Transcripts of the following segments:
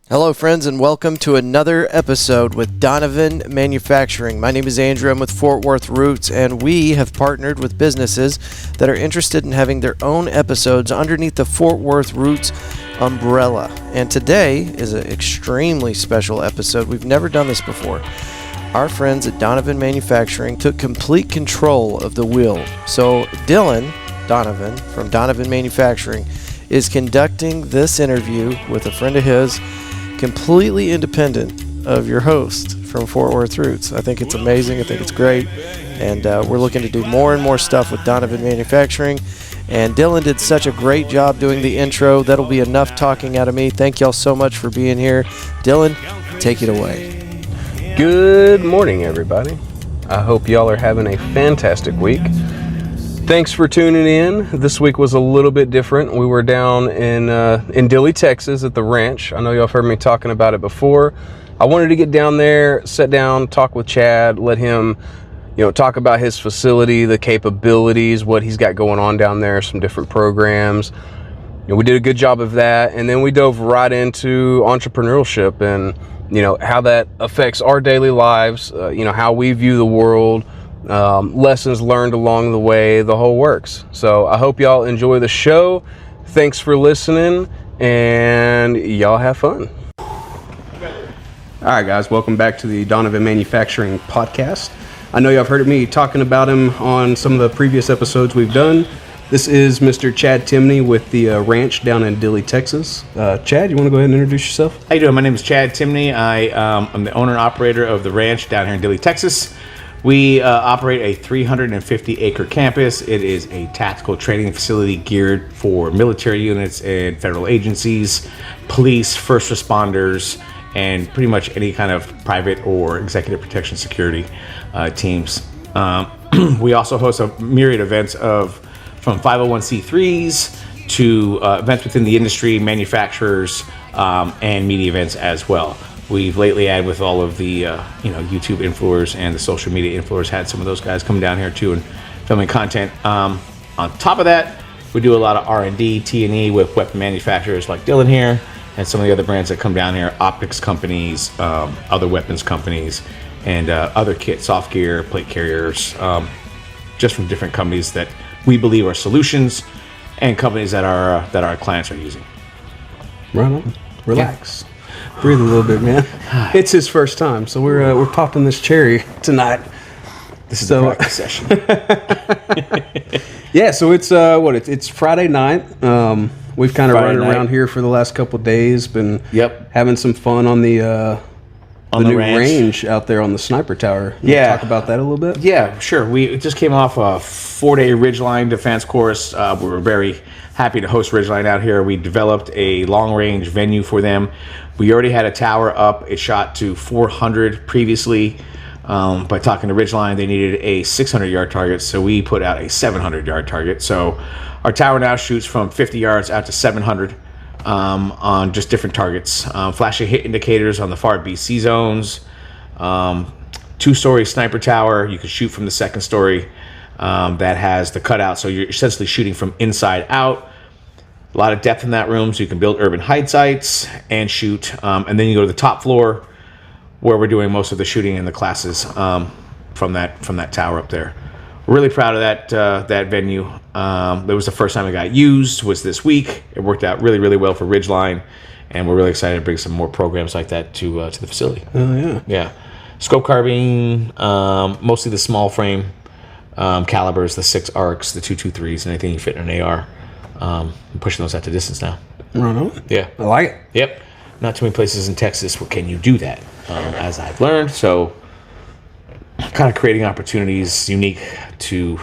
Hello, friends, and welcome to another episode with Donovan Manufacturing. My name is Andrew. I'm with Fort Worth Roots, and we have partnered with businesses that are interested in having their own episodes underneath the Fort Worth Roots umbrella. And today is an extremely special episode. We've never done this before. Our friends at Donovan Manufacturing took complete control of the wheel. So Donovan from Donovan Manufacturing is conducting this interview with a friend of his, completely independent of your host from Fort Worth Roots. I think it's amazing. I think it's great. And we're looking to do more and more stuff with Donovan Manufacturing. And Dillon did such a great job doing the intro. That'll be enough talking out of me. Thank y'all so much for being here. Dillon, take it away. Good morning, everybody. I hope y'all are having a fantastic week. Thanks for tuning in. This week was a little bit different. We were down in Dilley, Texas at the ranch. I know y'all have heard me talking about it before. I wanted to get down there, sit down, talk with Chad, let him, talk about his facility, the capabilities, what he's got going on down there, some different programs. We did a good job of that, and then we dove right into entrepreneurship and, how that affects our daily lives, how we view the world, lessons learned along the way, the whole works. So I hope y'all enjoy the show. Thanks for listening, and y'all have fun. All right, guys, welcome back to the Donovan Manufacturing podcast. I know y'all have heard me talking about him on some of the previous episodes we've done. This is Mr. Chad Timney with the ranch down in Dilley, Texas. Chad, you want to go ahead and introduce yourself? How you doing? My name is Chad Timney. I'm the owner and operator of the ranch down here in Dilley, Texas. We operate a 350-acre campus. It is a tactical training facility geared for military units and federal agencies, police, first responders, and pretty much any kind of private or executive protection security teams. We also host a myriad of events from 501c3s to events within the industry, manufacturers, and media events as well. We've lately had with all of the YouTube influencers and the social media influencers, had some of those guys come down here too and filming content. On top of that, we do a lot of R&D, T&E with weapon manufacturers like Dillon here and some of the other brands that come down here, optics companies, other weapons companies, and other kit, soft gear, plate carriers, just from different companies that we believe are solutions and companies that our clients are using. Right on. Relax. Yeah. Breathe a little bit, man. It's his first time, so we're popping this cherry tonight. This is a practice session. Yeah, so it's Friday night. We've kind of run around here for the last couple of days. Been having some fun on the new range out there on the sniper tower. You want to talk about that a little bit? Yeah, sure. We just came off a 4-day Ridgeline defense course. We were very happy to host Ridgeline out here. We developed a long-range venue for them. We already had a tower up. It shot to 400 previously. By talking to Ridgeline, they needed a 600-yard target, so we put out a 700-yard target. So our tower now shoots from 50 yards out to 700 on just different targets. Flashing hit indicators on the far BC zones. 2-story sniper tower. You can shoot from the second story that has the cutout, so you're essentially shooting from inside out. A lot of depth in that room, so you can build urban height sites and shoot. And then you go to the top floor, where we're doing most of the shooting in the classes from that tower up there. We're really proud of that venue. It was the first time it got used, was this week. It worked out really, really well for Ridgeline, and we're really excited to bring some more programs like that to the facility. Oh, yeah. Yeah. Scope carbine, mostly the small frame calibers, the 6 arcs, the 223s, and anything you fit in an AR. I'm pushing those out to distance now. Right on. Yeah. I like it. Yep. Not too many places in Texas where can you do that, as I've learned. So kind of creating opportunities unique to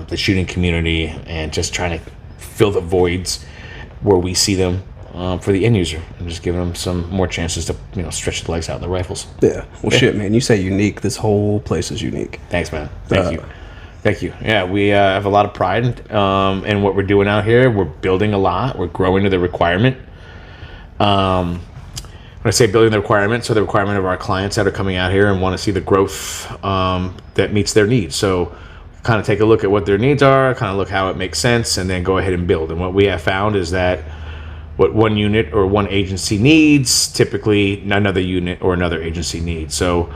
the shooting community and just trying to fill the voids where we see them for the end user and just giving them some more chances to stretch the legs out in the rifles. Yeah. Well, shit, man. You say unique. This whole place is unique. Thanks, man. Thank you. Yeah, we have a lot of pride in what we're doing out here. We're building a lot. We're growing to the requirement. When I say building the requirement, so the requirement of our clients that are coming out here and want to see the growth that meets their needs. So kind of take a look at what their needs are, kind of look how it makes sense, and then go ahead and build. And what we have found is that what one unit or one agency needs, typically another unit or another agency needs. So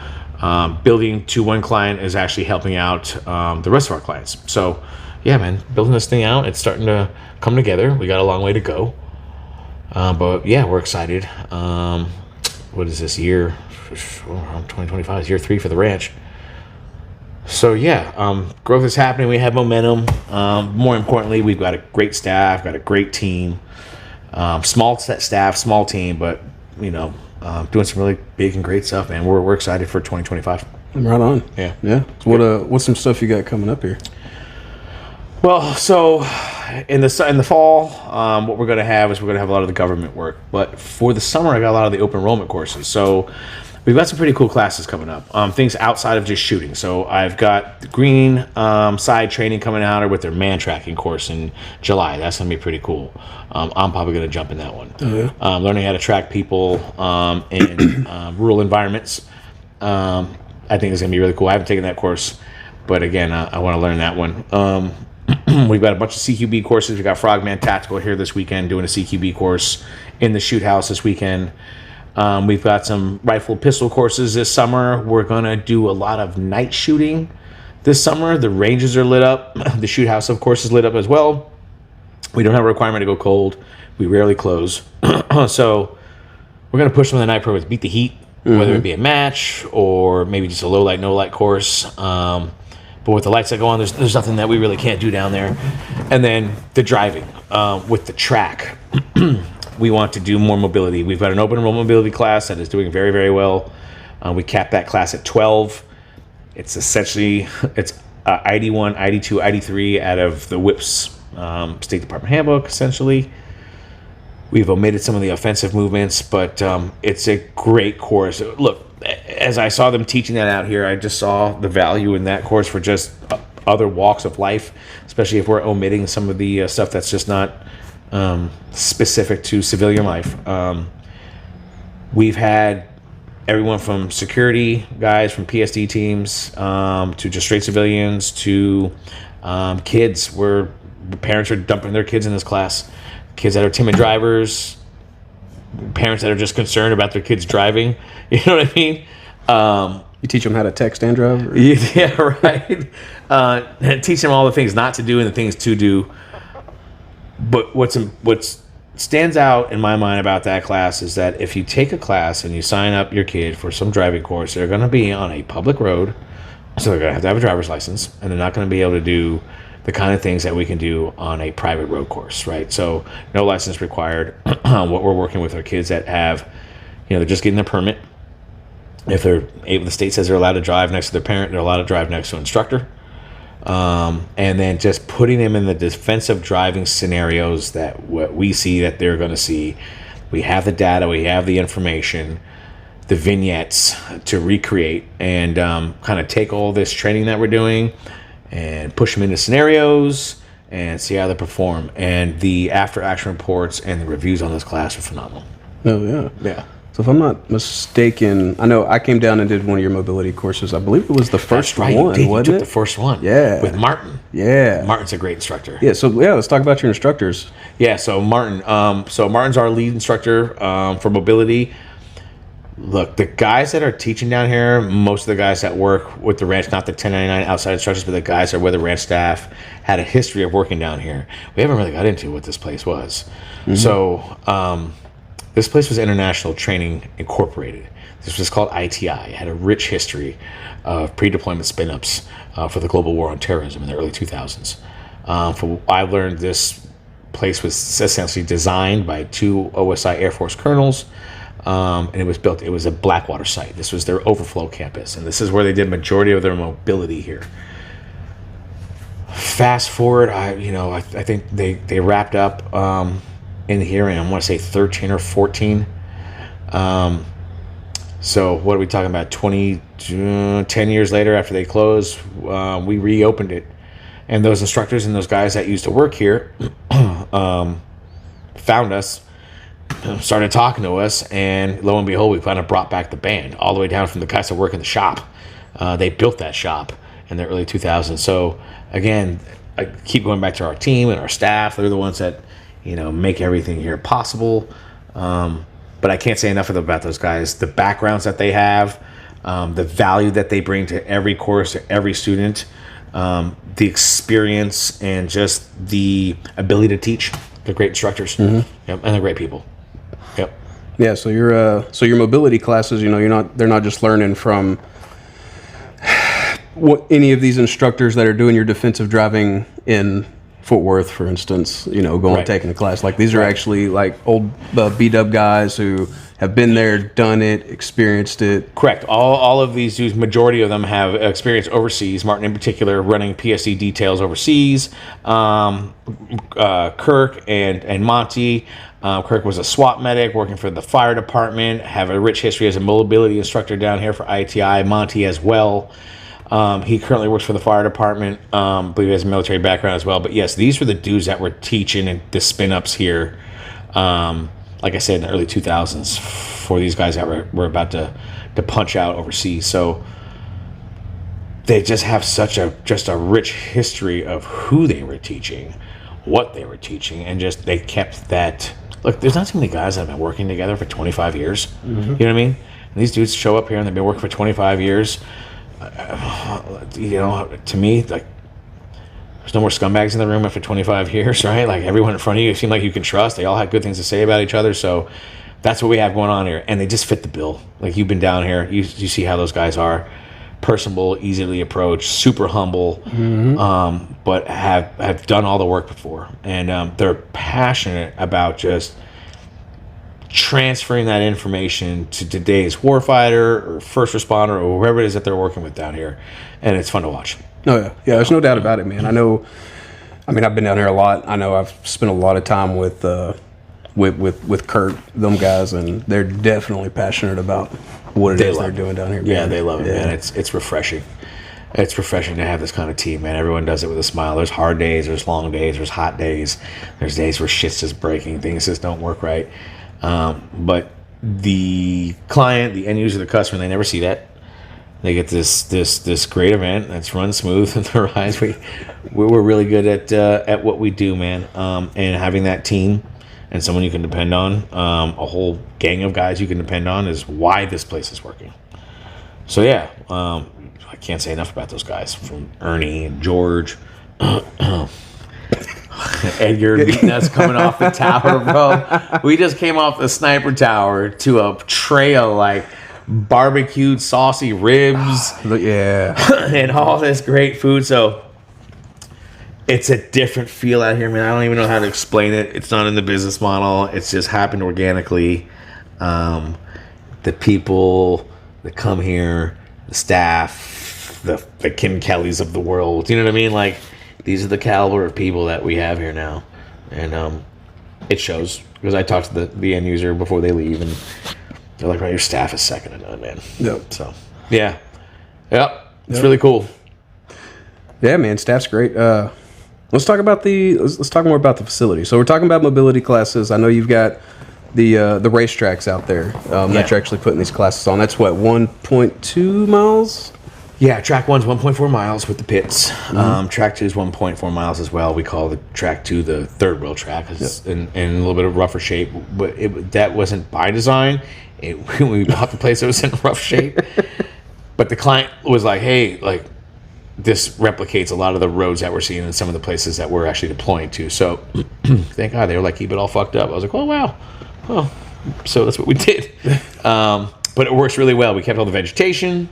building to one client is actually helping out the rest of our clients. So yeah, man, building this thing out, it's starting to come together. We got a long way to go. But yeah, we're excited. What is this year? 2025 is year 3 for the ranch. So yeah, growth is happening. We have momentum. More importantly, we've got a great staff, got a great team. Small staff, small team, but doing some really big and great stuff, man. We're excited for 2025. Right on. Yeah. So what's some stuff you got coming up here? Well, so in the fall, what we're going to have is we're going to have a lot of the government work. But for the summer, I got a lot of the open enrollment courses. So we've got some pretty cool classes coming up. Things outside of just shooting. So I've got the green side training coming out with their man tracking course in July. That's going to be pretty cool. I'm probably going to jump in that one. Oh, yeah. Learning how to track people in rural environments. I think it's going to be really cool. I haven't taken that course, but again, I want to learn that one. We've got a bunch of CQB courses. We've got Frogman Tactical here this weekend doing a CQB course in the shoot house this weekend. We've got some rifle pistol courses this summer. We're going to do a lot of night shooting this summer. The ranges are lit up. The shoot house, of course, is lit up as well. We don't have a requirement to go cold. We rarely close. So we're going to push some of the night programs, beat the heat, whether it be a match or maybe just a low light, no light course. But with the lights that go on, there's nothing that we really can't do down there. And then the driving with the track. We want to do more mobility. We've got an open enrollment mobility class that is doing very, very well. We capped that class at 12. It's essentially, ID1, ID2, ID3 out of the WIP's State Department handbook, essentially. We've omitted some of the offensive movements, but it's a great course. Look, as I saw them teaching that out here, I just saw the value in that course for just other walks of life, especially if we're omitting some of the stuff that's just not specific to civilian life. We've had everyone from security guys from PSD teams to just straight civilians to kids where parents are dumping their kids in this class. Kids that are timid drivers, parents that are just concerned about their kids driving. You know what I mean? You teach them how to text and drive? Yeah, right. Teach them all the things not to do and the things to do. But what stands out in my mind about that class is that if you take a class and you sign up your kid for some driving course, they're going to be on a public road, so they're going to have a driver's license, and they're not going to be able to do the kind of things that we can do on a private road course, right? So no license required. What we're working with are kids that have, they're just getting a permit. If they're able, the state says they're allowed to drive next to their parent, they're allowed to drive next to an instructor. And then just putting them in the defensive driving scenarios that what we see that they're going to see. We have the data, we have the information, the vignettes to recreate and kind of take all this training that we're doing and push them into scenarios and see how they perform. And the after action reports and the reviews on this class are phenomenal. Oh, yeah. Yeah. So if I'm not mistaken, I know I came down and did one of your mobility courses. I believe it was the first That's right, one, you wasn't took it? the first one. Yeah. With Martin. Yeah. Martin's a great instructor. Yeah, so let's talk about your instructors. Yeah, so Martin. So Martin's our lead instructor for mobility. Look, the guys that are teaching down here, most of the guys that work with the ranch, not the 1099 outside instructors, but the guys that are with the ranch staff, had a history of working down here. We haven't really got into what this place was. Mm-hmm. So this place was International Training Incorporated. This was called ITI. It had a rich history of pre-deployment spin-ups for the global war on terrorism in the early 2000s. From what I learned, this place was essentially designed by 2 OSI Air Force colonels. And it was built. It was a Blackwater site. This was their overflow campus, and this is where they did majority of their mobility here. Fast forward, I think they wrapped up in here, and I want to say 13 or 14. So what are we talking about? 10 years later, after they closed, we reopened it, and those instructors and those guys that used to work here found us. Started talking to us, and lo and behold, we kind of brought back the band all the way down from the guys that work in the shop. They built that shop in the early 2000s. So again, I keep going back to our team and our staff. They're the ones that make everything here possible. But I can't say enough about those guys. The backgrounds that they have, the value that they bring to every course, to every student, the experience, and just the ability to teach. They're great instructors. Yep, and they're great people. Yep. Yeah. So your mobility classes, they're not just learning from any of these instructors that are doing your defensive driving in Fort Worth, for instance, going taking a class. Like these are actually like old B-dub guys who have been there, done it, experienced it. Correct. All of these dudes, majority of them have experience overseas. Martin in particular, running PSC details overseas. Kirk and Monty. Kirk was a SWAT medic working for the fire department. Have a rich history as a mobility instructor down here for ITI. Monty as well. He currently works for the fire department. I believe he has a military background as well. But yes, these were the dudes that were teaching the spin-ups here. Like I said, in the early 2000s, for these guys that were about to punch out overseas. So they just have such a rich history of who they were teaching, what they were teaching, and just they kept that. Look, there's not too many guys that have been working together for 25 years. You know what I mean? And these dudes show up here and they've been working for 25 years. To me, like, there's no more scumbags in the room after 25 years, right? Like, everyone in front of you seem like you can trust. They all had good things to say about each other. So that's what we have going on here. And they just fit the bill. Like, you've been down here. You see how those guys are. Personable, easily approached, super humble, but have done all the work before. And they're passionate about just transferring that information to today's warfighter or first responder or whoever it is that they're working with down here. And it's fun to watch. Oh, yeah. Yeah, there's no doubt about it, man. I've been down here a lot. I know I've spent a lot of time with Kurt, them guys, and they're definitely passionate about what they're doing down here. Man. Yeah, they love it, man. It's refreshing. It's refreshing to have this kind of team, man. Everyone does it with a smile. There's hard days, there's long days, there's hot days, there's days where shit's just breaking, things just don't work right. But the client, the end user, the customer, they never see that. They get this great event that's run smooth in their eyes. We're really good at what we do, man. And having that team and someone you can depend on, a whole gang of guys you can depend on, is why this place is working. So yeah, I can't say enough about those guys, from Ernie and George. Edgar meeting us coming off the tower, bro. We just came off the sniper tower to a tray of like barbecued saucy ribs, and all this great food. So it's a different feel out here, man. I don't even know how to explain it. It's not in the business model. It's just happened organically. The people that come here, the staff, the Kim Kellys of the world. You know what I mean? Like, these are the caliber of people that we have here now. And it shows, because I talked to the end user before they leave, and they're like, right, your staff is second to none, man. Yep. So, yeah. Yep. It's really cool. Yeah, man, staff's great. Let's talk more about the facility. So we're talking about mobility classes. I know you've got the racetracks out there that you're actually putting these classes on. That's what, 1.2 miles? Yeah, track 1's 1.4 miles with the pits. Track 2 is 1.4 miles as well. We call the track 2 the third wheel track. It's in a little bit of rougher shape, but that wasn't by design. When we bought the place, it was in rough shape. But the client was like, hey, like, this replicates a lot of the roads that we're seeing in some of the places that we're actually deploying to. So thank God, they were like, keep it all fucked up. I was like, oh, wow. Oh, so that's what we did. But it works really well. We kept all the vegetation.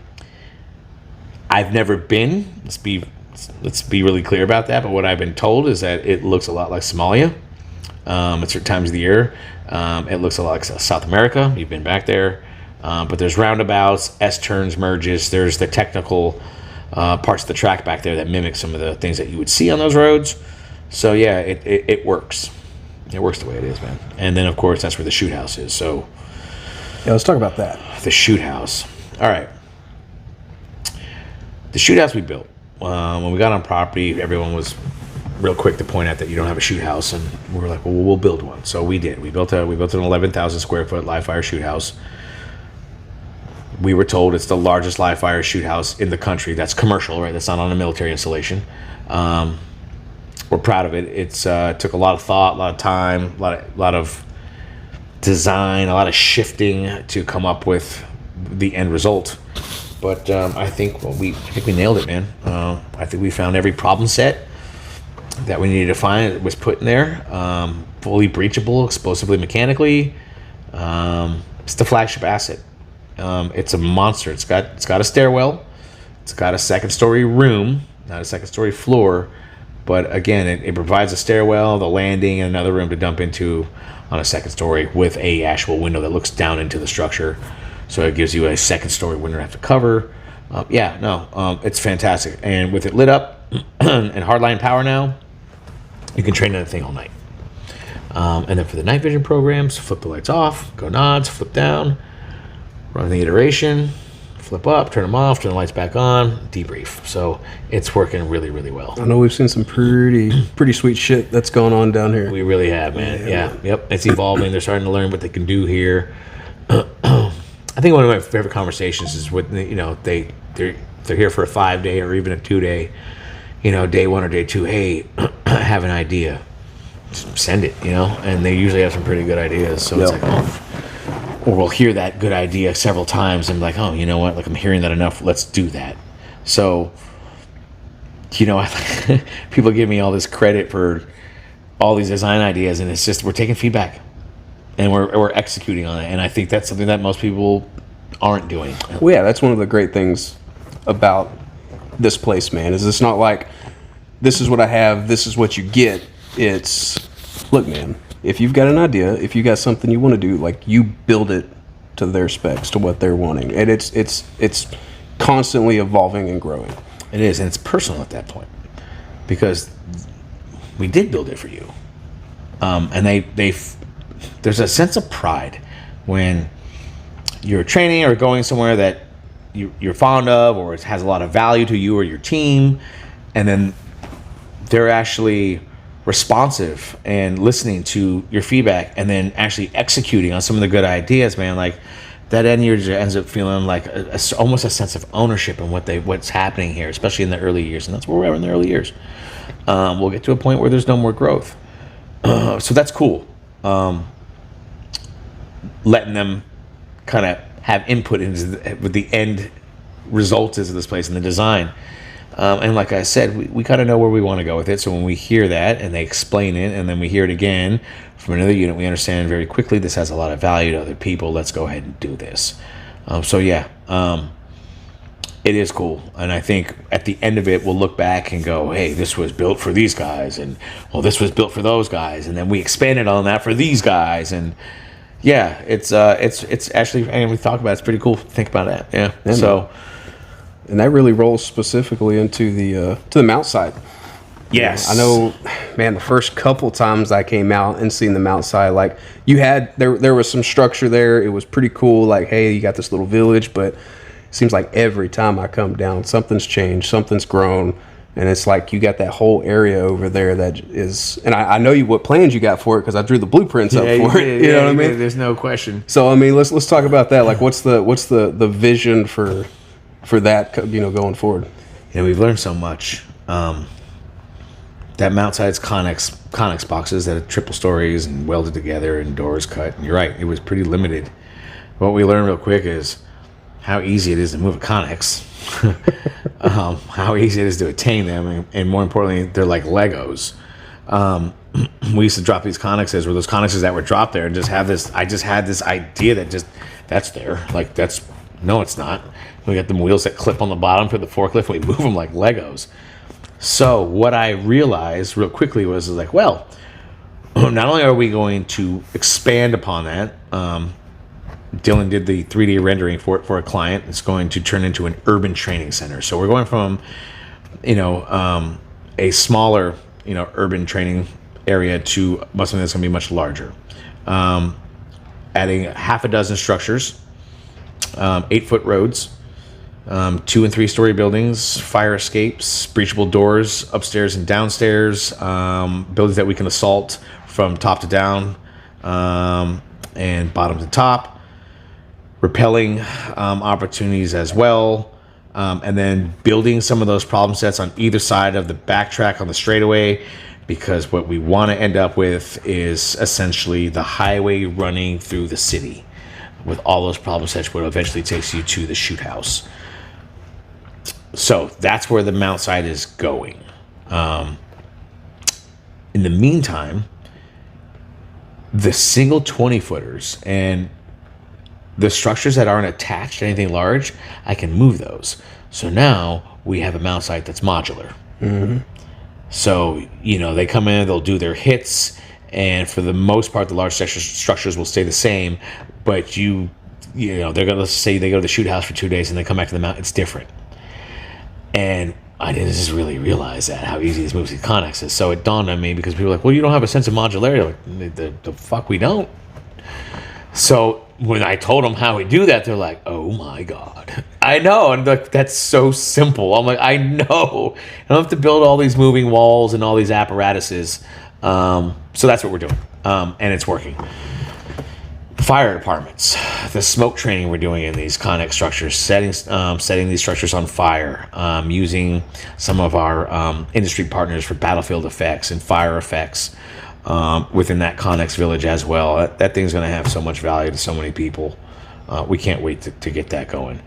I've never been. Let's be really clear about that. But what I've been told is that it looks a lot like Somalia at certain times of the year. It looks a lot like South America. You've been back there. But there's roundabouts, S-turns, merges. There's the technical parts of the track back there that mimic some of the things that you would see on those roads. So, yeah, it works. It works the way it is, man. And then, of course, that's where the shoot house is. So, yeah, let's talk about that. The shoot house. All right. The shoot house we built. When we got on property, everyone was real quick to point out that you don't have a shoot house, and we were like, well, we'll build one. So we did. We built an 11,000 square foot live fire shoot house. We were told it's the largest live fire shoot house in the country. That's commercial, right? That's not on a military installation. we're proud of it. It's took a lot of thought, a lot of time, a lot of design, a lot of shifting to come up with the end result. But I think we nailed it, man. I think we found every problem set that we needed to find. It was put in there, fully breachable, explosively mechanically. It's the flagship asset. It's a monster. It's got a stairwell. It's got a second story room, not a second story floor. But again, it provides a stairwell, the landing, and another room to dump into on a second story with a actual window that looks down into the structure. So it gives you a second story window to have to cover. It's fantastic. And with it lit up and hardline power now, you can train that thing all night. And then for the night vision programs, flip the lights off, go nods, flip down, run the iteration, flip up, turn them off, turn the lights back on, debrief. So it's working really, really well. I know we've seen some pretty sweet shit that's going on down here. We really have, man. Yeah. Yep. It's evolving. They're starting to learn what they can do here. I think one of my favorite conversations is with, they're here for a 5-day or even a 2-day, day 1 or day 2. Hey, I have an idea. Just send it, and they usually have some pretty good ideas. So It's like, or we'll hear that good idea several times and be like, oh, you know what? Like, I'm hearing that enough. Let's do that. So, people give me all this credit for all these design ideas, and it's just we're taking feedback and we're executing on it. And I think that's something that most people aren't doing. Well, yeah, that's one of the great things about this place, man, is it's not like this is what I have, this is what you get. It's, look, man, if you've got an idea, if you got something you want to do, like, you build it to their specs, to what they're wanting. And it's constantly evolving and growing. It is, and it's personal at that point because we did build it for you. And there's a sense of pride when you're training or going somewhere that you're fond of, or it has a lot of value to you or your team, and then they're actually responsive and listening to your feedback and then actually executing on some of the good ideas, man. Like, that end user ends up feeling like almost a sense of ownership in what's happening here, especially in the early years. And that's where we're at in the early years. We'll get to a point where there's no more growth. So that's cool. Letting them kind of have input into what the end result is of this place and the design. And like I said, we kind of know where we want to go with it. So when we hear that and they explain it, and then we hear it again from another unit, we understand very quickly this has a lot of value to other people. Let's go ahead and do this. It is cool. And I think at the end of it, we'll look back and go, hey, this was built for these guys. And, well, this was built for those guys. And then we expanded on that for these guys. And, yeah, it's actually, and we talk about it, it's pretty cool to think about that. Yeah. So... And that really rolls specifically into the mount side. Yes. I know, man, the first couple times I came out and seen the mount side, like, you had, there was some structure there. It was pretty cool. Like, hey, you got this little village, but it seems like every time I come down, something's changed, something's grown. And it's like you got that whole area over there that is, and I know what plans you got for it because I drew the blueprints up for it. You know what I mean? There's no question. So, I mean, let's talk about that. Like, what's the vision for that, going forward? Yeah, we've learned so much. That mount side's Connex boxes that are triple stories and welded together and doors cut. And you're right, it was pretty limited. What we learned real quick is how easy it is to move a Connex, how easy it is to attain them, and more importantly, they're like Legos. We used to drop these Connexes, or those Connexes that were dropped there, and just have this. I just had this idea that that's there. Like, no, it's not. We got them wheels that clip on the bottom for the forklift. We move them like Legos. So what I realized real quickly was like, well, not only are we going to expand upon that, Dillon did the 3D rendering for a client. It's going to turn into an urban training center. So we're going from, a smaller, urban training area to something that's going to be much larger. Adding half a dozen structures, 8-foot roads, 2 and 3 story buildings, fire escapes, breachable doors upstairs and downstairs, buildings that we can assault from top to down, and bottom to top, repelling opportunities as well, and then building some of those problem sets on either side of the backtrack on the straightaway because what we want to end up with is essentially the highway running through the city with all those problem sets, what eventually takes you to the shoot house. So that's where the mount side is going. In the meantime, the single 20-footers and the structures that aren't attached to anything large, I can move those. So now we have a mount site that's modular. Mm-hmm. So, they come in, they'll do their hits, and for the most part, the large structures will stay the same. But they're going to say they go to the shoot house for 2 days and they come back to the mount. It's different. And I didn't just really realize how easy this moves these Connex is. So it dawned on me because people were like, well, you don't have a sense of modularity. Like, the fuck we don't. So when I told them how we do that, they're like, oh my God. I know. And that's so simple. I'm like, I know. I don't have to build all these moving walls and all these apparatuses. So that's what we're doing. And it's working. Fire departments, the smoke training we're doing in these Connex structures, setting these structures on fire, using some of our industry partners for battlefield effects and fire effects within that Connex village as well. That thing's going to have so much value to so many people. We can't wait to get that going.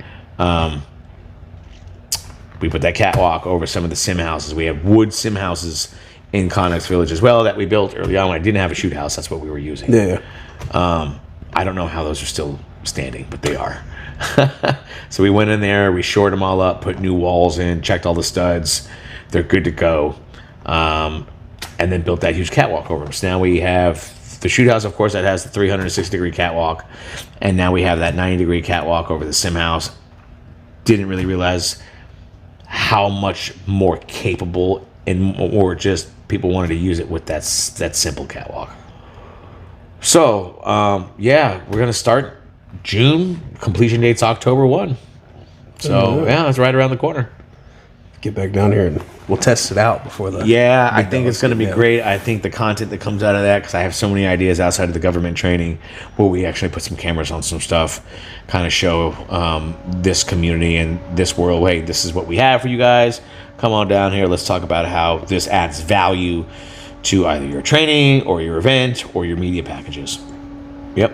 We put that catwalk over some of the sim houses. We have wood sim houses in Connex Village as well that we built early on when I didn't have a shoot house. That's what we were using. Yeah. I don't know how those are still standing, but they are. So we went in there, we shored them all up, put new walls in, checked all the studs. They're good to go. And then built that huge catwalk over them. So now we have the shoot house, of course, that has the 360-degree catwalk. And now we have that 90-degree catwalk over the sim house. Didn't really realize how much more capable or just people wanted to use it with that simple catwalk. So, we're going to start June. Completion date's October 1. So, it's right around the corner. Get back down here and we'll test it out before the... Yeah, I think it's going to be great. I think the content that comes out of that, because I have so many ideas outside of the government training where we actually put some cameras on some stuff, kind of show this community and this world, hey, this is what we have for you guys. Come on down here. Let's talk about how this adds value to either your training or your event or your media packages. Yep.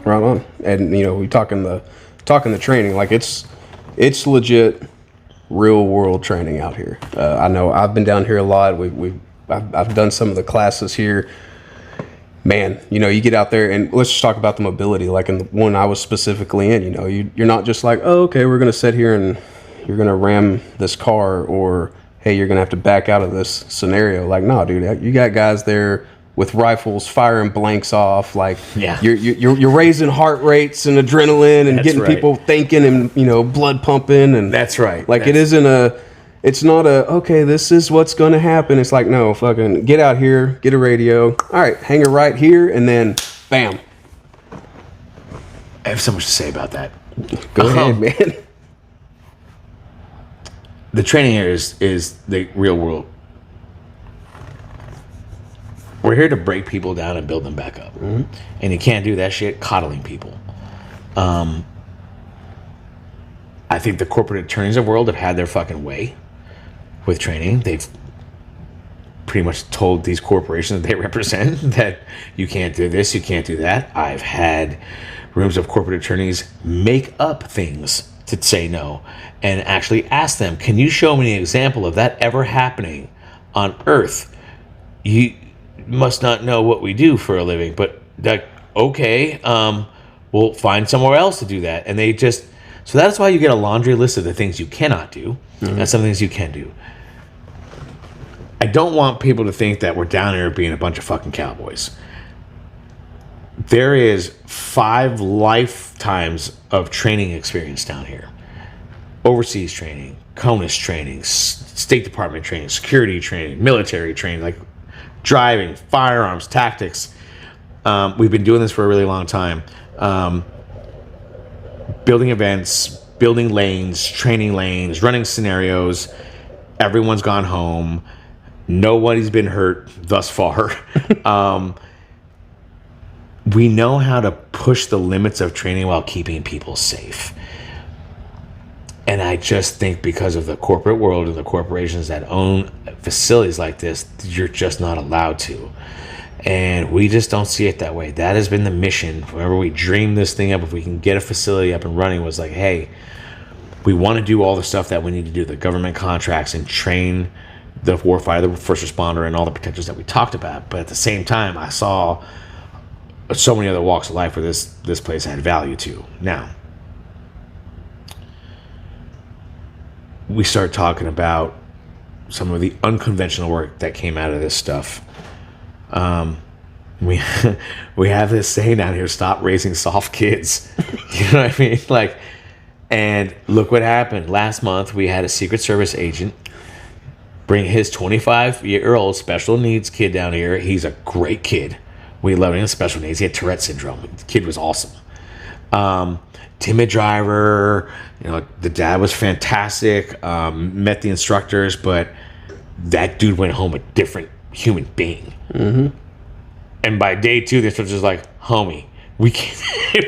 Right on. And we talking the training, like it's legit real world training out here. I know I've been down here a lot. I've done some of the classes here. Man, you get out there and let's just talk about the mobility. Like in the one I was specifically in, you're not just like, oh, okay, we're gonna sit here and you're gonna ram this car, or hey, you're gonna have to back out of this scenario. Like, no, dude, you got guys there with rifles firing blanks off. Like, yeah, you're raising heart rates and adrenaline and getting people thinking and blood pumping. And that's right. Like, it's not okay, this is what's gonna happen. It's like, no, fucking get out here, get a radio. All right, hang it right here, and then bam. I have so much to say about that. Go ahead, man. The training here is the real world. We're here to break people down and build them back up. Mm-hmm. And you can't do that shit coddling people. I think the corporate attorneys of the world have had their fucking way with training. They've pretty much told these corporations that they represent that you can't do this, you can't do that. I've had rooms of corporate attorneys make up things to say no and actually ask them, can you show me an example of that ever happening on Earth? You must not know what we do for a living, but okay, we'll find somewhere else to do that. And so that's why you get a laundry list of the things you cannot do, mm-hmm. and some things you can do. I don't want people to think that we're down here being a bunch of fucking cowboys. There is 5 lifetimes of training experience down here. Overseas training, CONUS training, State Department training, security training, military training, like driving, firearms, tactics. We've been doing this for a really long time. Building events, building lanes, training lanes, running scenarios. Everyone's gone home. Nobody's been hurt thus far. We know how to push the limits of training while keeping people safe. And I just think because of the corporate world and the corporations that own facilities like this, you're just not allowed to. And we just don't see it that way. That has been the mission. Whenever we dream this thing up, if we can get a facility up and running, was like, hey, we want to do all the stuff that we need to do, the government contracts, and train the warfighter, the first responder, and all the protectors that we talked about. But at the same time, I saw so many other walks of life where this place had value to. Now, we start talking about some of the unconventional work that came out of this stuff. We have this saying down here: "Stop raising soft kids." You know what I mean? Like, and look what happened last month. We had a Secret Service agent bring his 25-year-old special needs kid down here. He's a great kid. We love him. He has special needs. He had Tourette syndrome. The kid was awesome. Timid driver. You know, the dad was fantastic. Met the instructors, but that dude went home a different human being. Mm-hmm. And by day 2, the instructor's like, homie, we can't.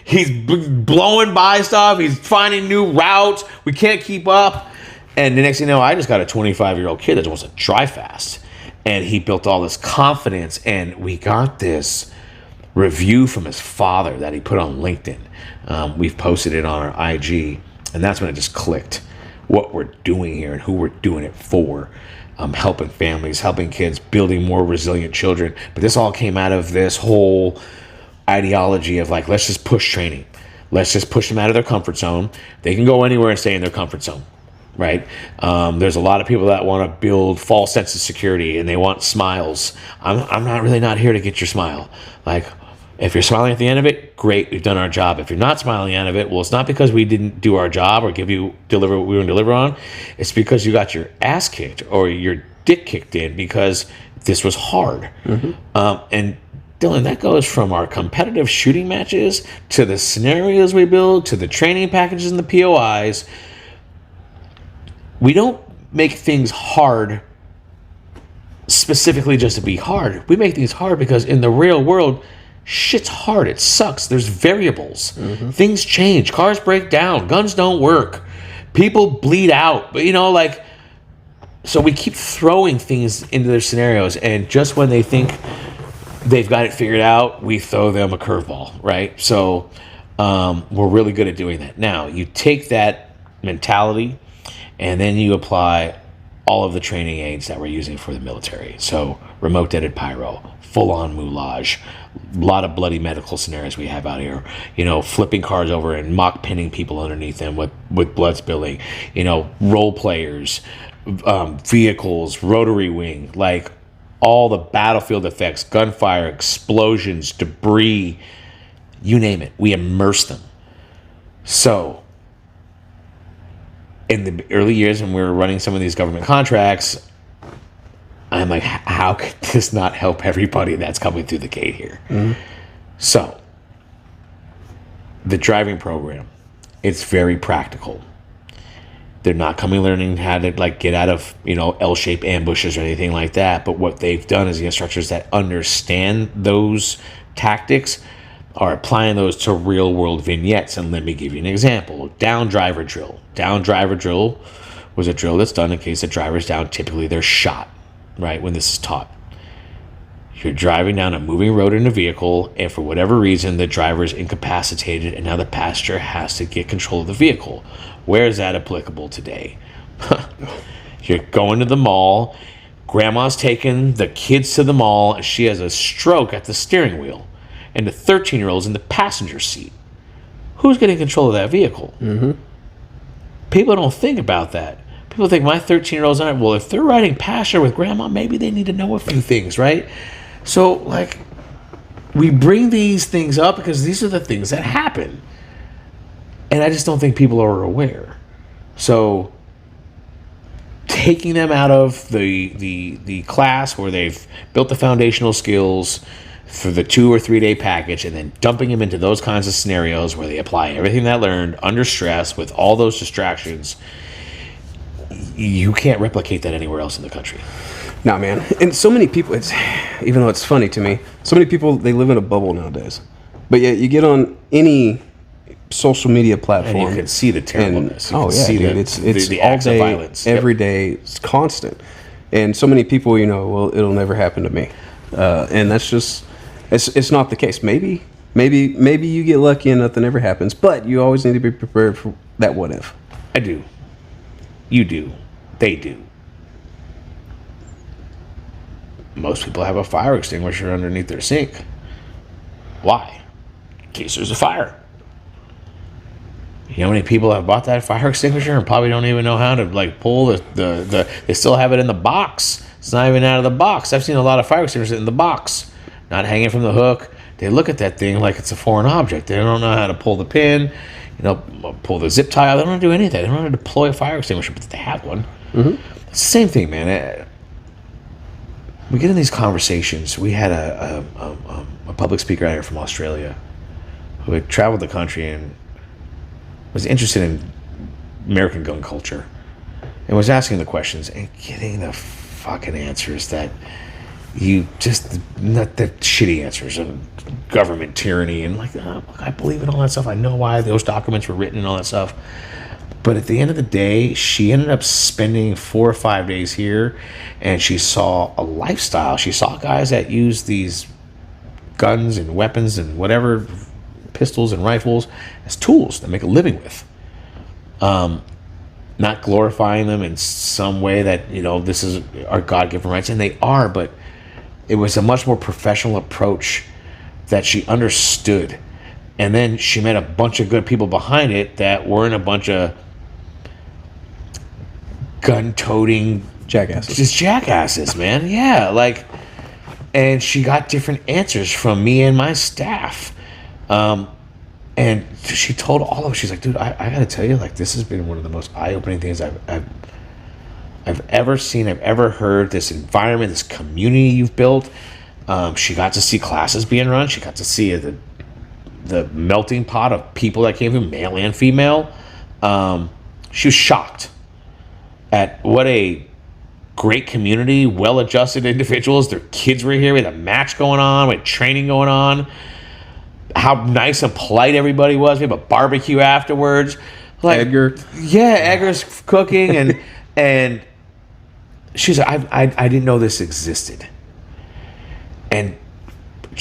He's blowing by stuff. He's finding new routes. We can't keep up. And the next thing you know, I just got a 25-year-old kid that wants to drive fast. And he built all this confidence. And we got this review from his father that he put on LinkedIn. We've posted it on our IG. And that's when it just clicked what we're doing here and who we're doing it for. Helping families, helping kids, building more resilient children. But this all came out of this whole ideology of like, let's just push training. Let's just push them out of their comfort zone. They can go anywhere and stay in their comfort zone, right? There's a lot of people that want to build false sense of security and they want smiles. I'm not here to get your smile. Like, if you're smiling at the end of it, great, we've done our job. If you're not smiling out of it, well, it's not because we didn't do our job or deliver what we were going to deliver on. It's because you got your ass kicked or your dick kicked in because this was hard. Mm-hmm. And Dillon, that goes from our competitive shooting matches to the scenarios we build to the training packages and the POIs. We don't make things hard specifically just to be hard. We make things hard because in the real world, shit's hard. It sucks. There's variables. Mm-hmm. Things change. Cars break down. Guns don't work. People bleed out. But, so we keep throwing things into their scenarios, and just when they think they've got it figured out, we throw them a curveball, right? So we're really good at doing that. Now, you take that mentality, and then you apply all of the training aids that we're using for the military. So remote-deaded pyro, full-on moulage, a lot of bloody medical scenarios we have out here. Flipping cars over and mock pinning people underneath them with blood spilling. Role players, vehicles, rotary wing, like all the battlefield effects, gunfire, explosions, debris, you name it. We immerse them. So in the early years when we were running some of these government contracts, I'm like, how could this not help everybody that's coming through the gate here? Mm-hmm. So the driving program, it's very practical. They're not coming learning how to get out of, L-shaped ambushes or anything like that. But what they've done is the instructors that understand those tactics are applying those to real world vignettes. And let me give you an example. Down driver drill. Down driver drill was a drill that's done in case the driver's down. Typically they're shot, right, when this is taught. You're driving down a moving road in a vehicle, and for whatever reason, the driver is incapacitated, and now the passenger has to get control of the vehicle. Where is that applicable today? You're going to the mall, grandma's taking the kids to the mall, and she has a stroke at the steering wheel, and the 13-year-old's in the passenger seat. Who's getting control of that vehicle? Mm-hmm. People don't think about that. People think my 13-year-old's on it. Well, if they're riding passenger with grandma, maybe they need to know a few things, right? So, we bring these things up because these are the things that happen. And I just don't think people are aware. So, taking them out of the class where they've built the foundational skills for the 2 or 3 day package and then dumping them into those kinds of scenarios where they apply everything that learned under stress with all those distractions, you can't replicate that anywhere else in the country. Nah, man. And so many people, even though it's funny to me, so many people, they live in a bubble nowadays. But yet you get on any social media platform. And you can see the terribleness. You can see dude, it's the all acts of day, violence. every day, it's constant. And so many people, well, it'll never happen to me. And that's just, it's not the case. Maybe you get lucky and nothing ever happens, but you always need to be prepared for that what if. I do. You do. They do. Most people have a fire extinguisher underneath their sink. Why? In case there's a fire. You know how many people have bought that fire extinguisher and probably don't even know how to pull the they still have it in the box. It's not even out of the box. I've seen a lot of fire extinguishers in the box, not hanging from the hook. They look at that thing like it's a foreign object. They don't know how to pull the pin, pull the zip tie out. They don't know how to do anything. They don't know how to deploy a fire extinguisher, but they have one. Mm-hmm. It's the same thing, man. We get in these conversations. We had a public speaker out here from Australia who had traveled the country and was interested in American gun culture and was asking the questions and getting the fucking answers that not the shitty answers of government tyranny and I believe in all that stuff. I know why those documents were written and all that stuff. But at the end of the day, she ended up spending 4 or 5 days here and she saw a lifestyle. She saw guys that use these guns and weapons and whatever, pistols and rifles, as tools that make a living with. Not glorifying them in some way that, this is our God-given rights, and they are, but it was a much more professional approach that she understood. And then she met a bunch of good people behind it that weren't a bunch of gun-toting jackasses. Just jackasses, man. Yeah, and she got different answers from me and my staff. And she told all of us, she's like, dude, I got to tell you, this has been one of the most eye-opening things I've ever seen, I've ever heard. This environment, this community you've built. She got to see classes being run. She got to see the melting pot of people that came through, male and female. She was shocked at what a great community, well-adjusted individuals. Their kids were here. We had a match going on. We had training going on. How nice and polite everybody was. We have a barbecue afterwards. Edgar. Yeah, Edgar's cooking. And she's like, I didn't know this existed. And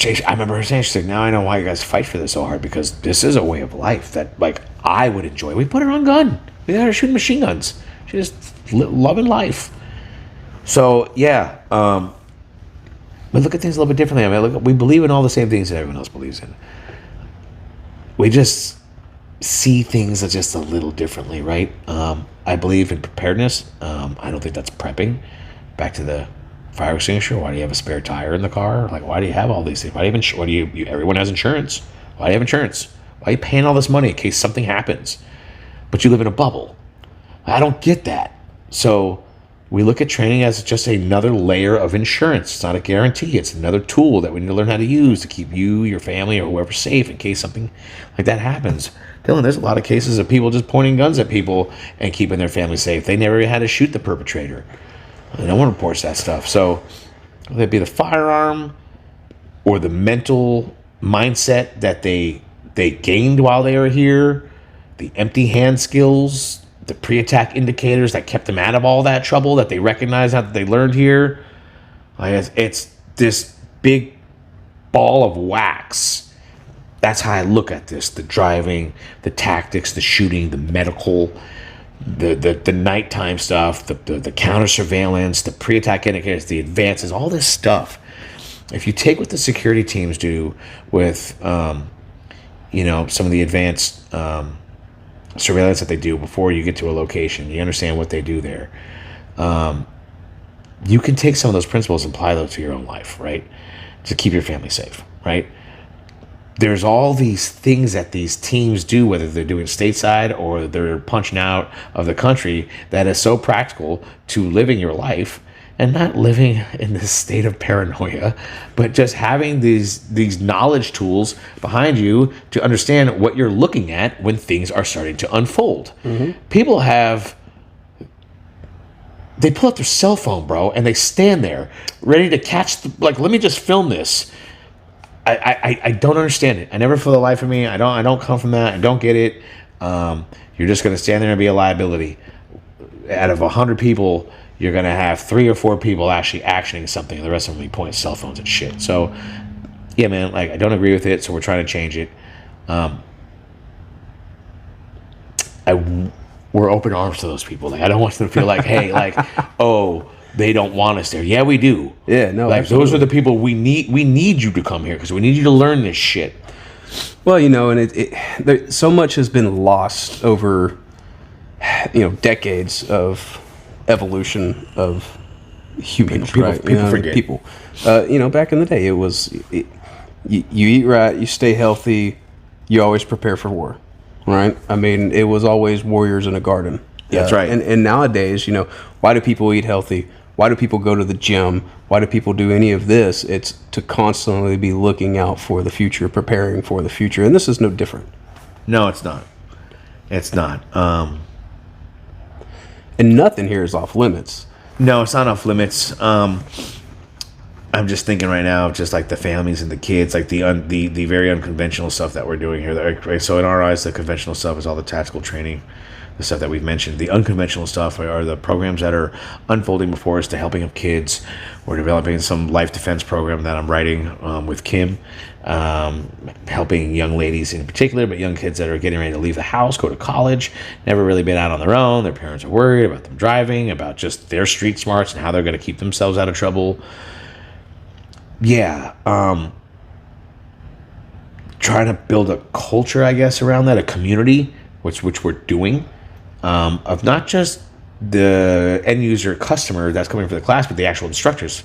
I remember her saying, she's like, now I know why you guys fight for this so hard, because this is a way of life that, I would enjoy. We put her on gun. We got her shooting machine guns. She's just loving life. So, yeah. We look at things a little bit differently. I mean, we believe in all the same things that everyone else believes in. We just see things just a little differently, right? I believe in preparedness. I don't think that's prepping. Back to the fire extinguisher. Why do you have a spare tire in the car? Why do you have all these things? Everyone has insurance. Why do you have insurance? Why are you paying all this money in case something happens? But you live in a bubble. I don't get that. So we look at training as just another layer of insurance. It's not a guarantee. It's another tool that we need to learn how to use to keep you, your family, or whoever safe in case something like that happens. Dillon, there's a lot of cases of people just pointing guns at people and keeping their family safe. They never had to shoot the perpetrator. No one reports that stuff. So whether it be the firearm or the mental mindset that they gained while they were here, the empty hand skills, the pre-attack indicators that kept them out of all that trouble that they recognized that they learned here. It's this big ball of wax. That's how I look at this. The driving, the tactics, the shooting, the medical, the nighttime stuff, the counter surveillance, the pre-attack indicators, the advances, all this stuff. If you take what the security teams do with, some of the advanced surveillance that they do before you get to a location, you understand what they do there. You can take some of those principles and apply those to your own life, right? To keep your family safe, right? There's all these things that these teams do, whether they're doing stateside or they're punching out of the country, that is so practical to living your life and not living in this state of paranoia, but just having these knowledge tools behind you to understand what you're looking at when things are starting to unfold. Mm-hmm. People they pull up their cell phone, bro, and they stand there ready to catch let me just film this. I don't understand it. I never for the life of me. I don't come from that. I don't get it. You're just going to stand there and be a liability. Out of 100 people, you're going to have 3 or 4 people actually actioning something, and the rest of them will be pointing cell phones and shit. So, yeah, man, like, I don't agree with it, so we're trying to change it. We're open arms to those people. Like, I don't want them to feel like, hey, like, oh, they don't want us there. Yeah, we do. Yeah, no, like absolutely. Those are the people we need. We need you to come here because we need you to learn this shit. Well, and so much has been lost over, decades of evolution of humans. People forget. People, back in the day, it was you eat right, you stay healthy, you always prepare for war, right? I mean, it was always warriors in a garden. That's right. And nowadays, why do people eat healthy? Why do people go to the gym? Why do people do any of this? It's to constantly be looking out for the future, preparing for the future. And this is no different. No, it's not. It's not. And nothing here is off limits. No, it's not off limits. I'm just thinking right now, just like the families and the kids, like the very unconventional stuff that we're doing here. Right? So in our eyes, the conventional stuff is all the tactical training, the stuff that we've mentioned. The unconventional stuff are the programs that are unfolding before us, the helping of kids. We're developing some life defense program that I'm writing with Kim, helping young ladies in particular, but young kids that are getting ready to leave the house, go to college, never really been out on their own. Their parents are worried about them driving, about just their street smarts and how they're going to keep themselves out of trouble. Yeah, trying to build a culture, I guess, around that, a community, which we're doing, of not just the end user customer that's coming for the class, but the actual instructors.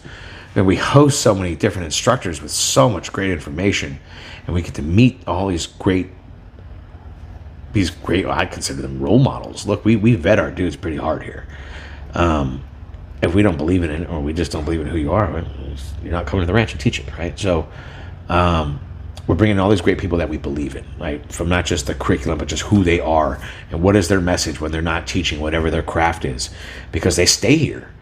And we host so many different instructors with so much great information, and we get to meet all these great, I consider them role models. Look, we vet our dudes pretty hard here. If we don't believe in it, or we just don't believe in who you are, you're not coming to the ranch and teaching, right? So we're bringing all these great people that we believe in, right? From not just the curriculum, but just who they are and what is their message when they're not teaching whatever their craft is, because they stay here.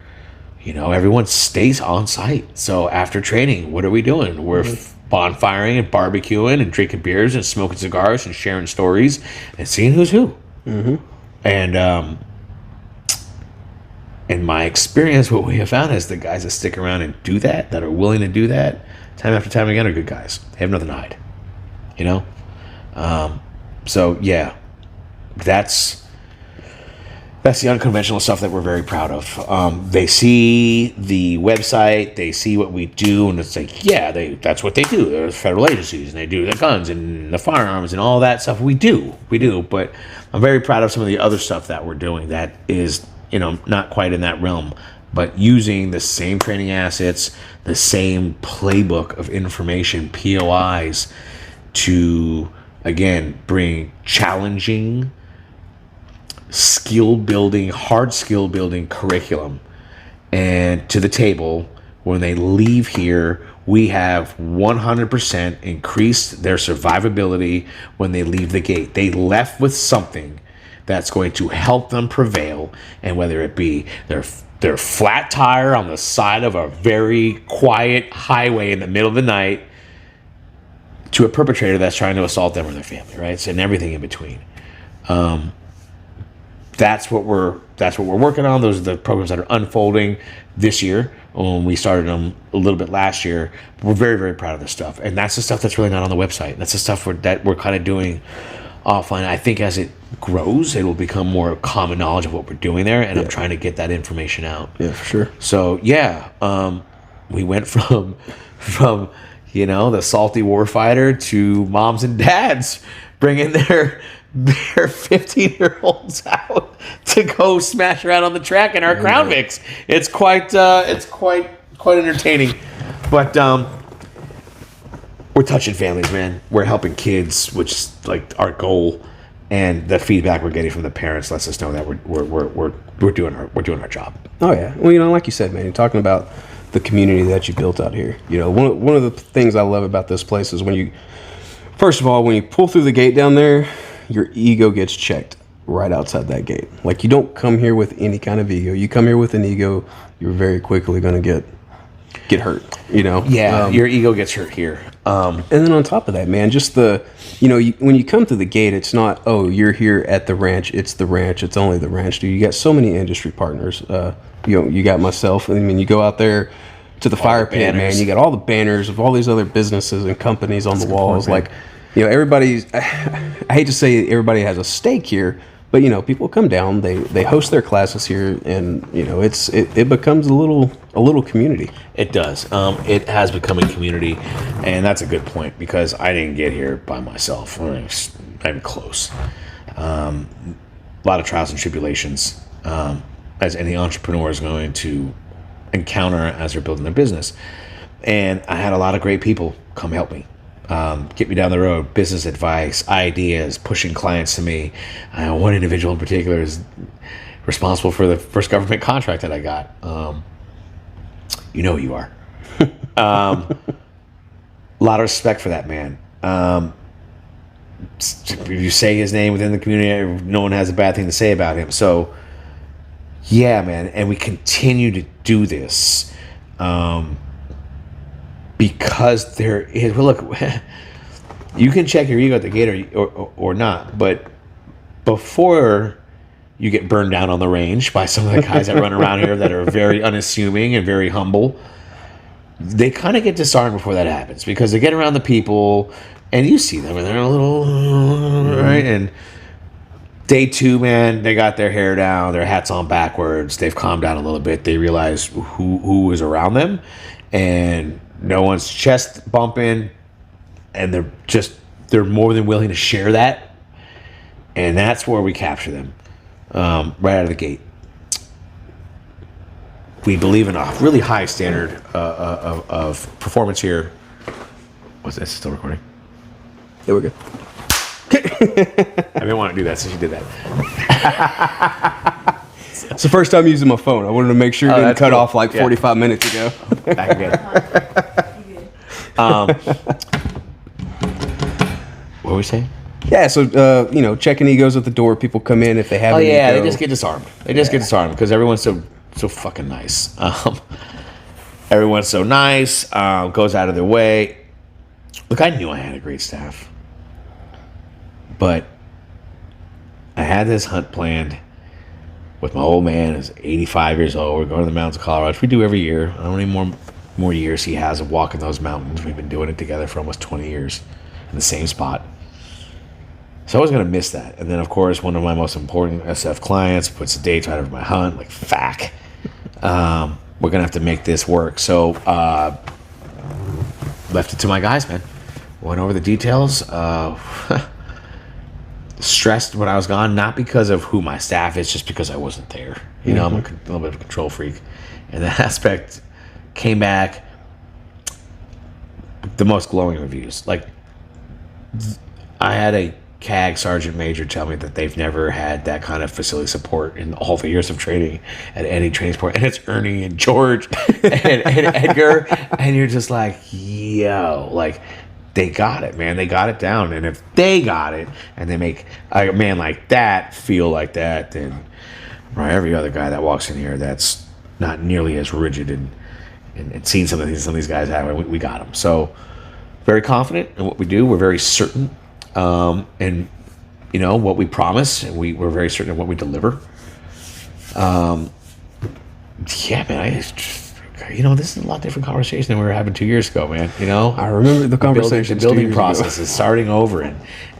Everyone stays on site. So after training, what are we doing? We're bonfiring and barbecuing and drinking beers and smoking cigars and sharing stories and seeing who's who. Mm-hmm. And in my experience, what we have found is the guys that stick around and do that are willing to do that, time after time again, are good guys. They have nothing to hide, So yeah, that's the unconventional stuff that we're very proud of. They see the website, they see what we do, and it's like, yeah, that's what they do. They're federal agencies, and they do the guns and the firearms and all that stuff. We do. But I'm very proud of some of the other stuff that we're doing that is, not quite in that realm, but using the same training assets, the same playbook of information, POIs, to, again, bring challenging, hard skill building curriculum and to the table. When they leave here, we have 100% increased their survivability when they leave the gate. They left with something that's going to help them prevail, and whether it be their flat tire on the side of a very quiet highway in the middle of the night, to a perpetrator that's trying to assault them or their family, right? And everything in between. That's what we're working on. Those are the programs that are unfolding this year. When we started them a little bit last year, we're very, very proud of this stuff, and that's the stuff that's really not on the website. That's the stuff that we're kind of doing offline. I think as it grows, it will become more common knowledge of what we're doing there, and I'm trying to get that information out. Yeah, for sure. So yeah, we went from the salty warfighter to moms and dads bringing their 15-year-olds out to go smash around on the track in our Crown Vics. It's quite entertaining, but we're touching families, man. We're helping kids, which is like our goal, and the feedback we're getting from the parents lets us know that we're doing our job. Oh yeah, well, like you said, man, you're talking about the community that you built out here. One of the things I love about this place is when you pull through the gate down there, your ego gets checked right outside that gate. Like, you don't come here with any kind of ego. You come here with an ego, you're very quickly going to get hurt. Yeah, your ego gets hurt here. And then on top of that, man, just when you come to the gate, it's not, oh, you're here at the ranch. It's the ranch. It's only the ranch, dude. You got so many industry partners. You got myself. I mean, you go out there to the fire pit, man. You got all the banners of all these other businesses and companies on the walls. Like, everybody's, I hate to say everybody has a stake here, but people come down, they host their classes here, and it becomes a little community. It does. It has become a community, and that's a good point because I didn't get here by myself. I'm close. A lot of trials and tribulations, as any entrepreneur is going to encounter as they're building their business, and I had a lot of great people come help me. Get me down the road, business advice, ideas, pushing clients to me. One individual in particular is responsible for the first government contract that I got. You know who you are. A lot of respect for that man. If you say his name within the community, no one has a bad thing to say about him. So, yeah, man. And we continue to do this. Because there is, well, look, you can check your ego at the gate or not, but before you get burned down on the range by some of the guys that run around here that are very unassuming and very humble, they kind of get disarmed before that happens because they get around the people and you see them and they're a little, right? And day 2, man, they got their hair down, their hats on backwards, they've calmed down a little bit, they realize who is around them, and no one's chest bumping, and they're more than willing to share that, and that's where we capture them right out of the gate. We believe in a really high standard of performance here. What's this? Still recording? Yeah, we're good. I didn't want to do that since you did that. It's the first time using my phone. I wanted to make sure it didn't cut off like 45 minutes ago. Back again. What were we saying? Yeah, so checking egos at the door. People come in if they have. Oh yeah, they just get disarmed. They just get disarmed because everyone's so fucking nice. Everyone's so nice. Goes out of their way. Look, I knew I had a great staff, but I had this hunt planned with my old man, who's 85 years old. We're going to the mountains of Colorado, which we do every year. I don't know how many more years he has of walking those mountains. We've been doing it together for almost 20 years in the same spot. So I was going to miss that. And then, of course, one of my most important SF clients puts the dates right over my hunt, like, fuck. We're going to have to make this work. So left it to my guys, man. Went over the details. Stressed when I was gone, not because of who my staff is, just because I wasn't there. I'm a little bit of a control freak. And that aspect came back the most glowing reviews. Like, I had a CAG Sergeant Major tell me that they've never had that kind of facility support in all the years of training at any training sport. And it's Ernie and George and Edgar. And you're just like, yo, like, they got it, man. They got it down. And if they got it and they make a man like that feel like that, then every other guy that walks in here that's not nearly as rigid and seen some of these guys have, we got them. So very confident in what we do. We're very certain in what we promise, and we're very certain in what we deliver. Yeah, man. This is a lot different conversation than we were having 2 years ago, man. I remember the conversation. The building process is starting over,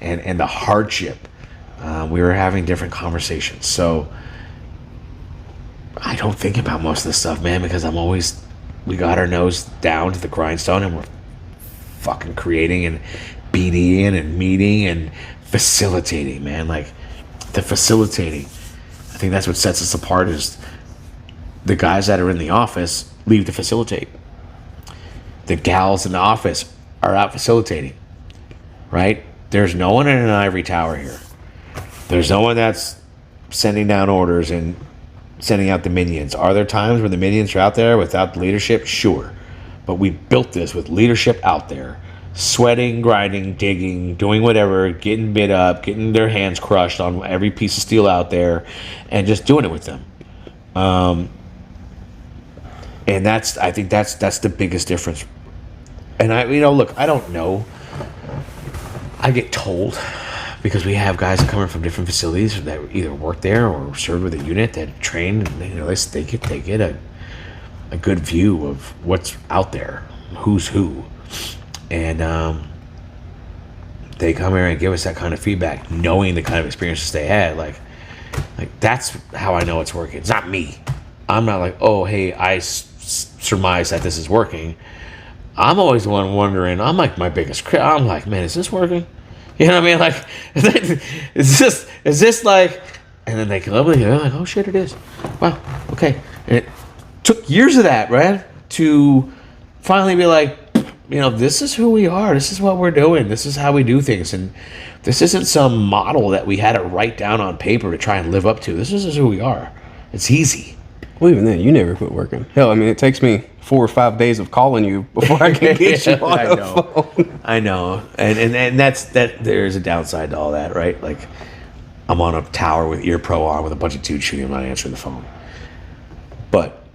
and the hardship. We were having different conversations. So I don't think about most of this stuff, man, because we got our nose down to the grindstone, and we're fucking creating and BDing and meeting and facilitating, man. Like, the facilitating, I think that's what sets us apart. Is the guys that are in the office leave to facilitate. The gals in the office are out facilitating, right? There's no one in an ivory tower here. There's no one that's sending down orders and sending out the minions. Are there times when the minions are out there without the leadership? Sure. But we built this with leadership out there, sweating, grinding, digging, doing whatever, getting bit up, getting their hands crushed on every piece of steel out there, and just doing it with them. And I think that's the biggest difference. And look, I don't know. I get told because we have guys coming from different facilities that either work there or serve with a unit that train. And, they get a good view of what's out there, who's who, and they come here and give us that kind of feedback, knowing the kind of experiences they had. Like that's how I know it's working. It's not me. I'm not like, oh, hey, I surmise that this is working. I'm always the one wondering. I'm like my biggest critic. I'm like, man, is this working? You know what I mean? Like, is this like? And then they come up with like, oh shit, it is. Wow, okay. And it took years of that, right, to finally be like, this is who we are. This is what we're doing. This is how we do things. And this isn't some model that we had to write down on paper to try and live up to. This is who we are. It's easy. Well, even then, you never quit working. Hell, I mean, it takes me 4 or 5 days of calling you before I can get you on the phone. I know. And that's there's a downside to all that, right? Like, I'm on a tower with ear pro on with a bunch of dudes shooting. I'm not answering the phone. But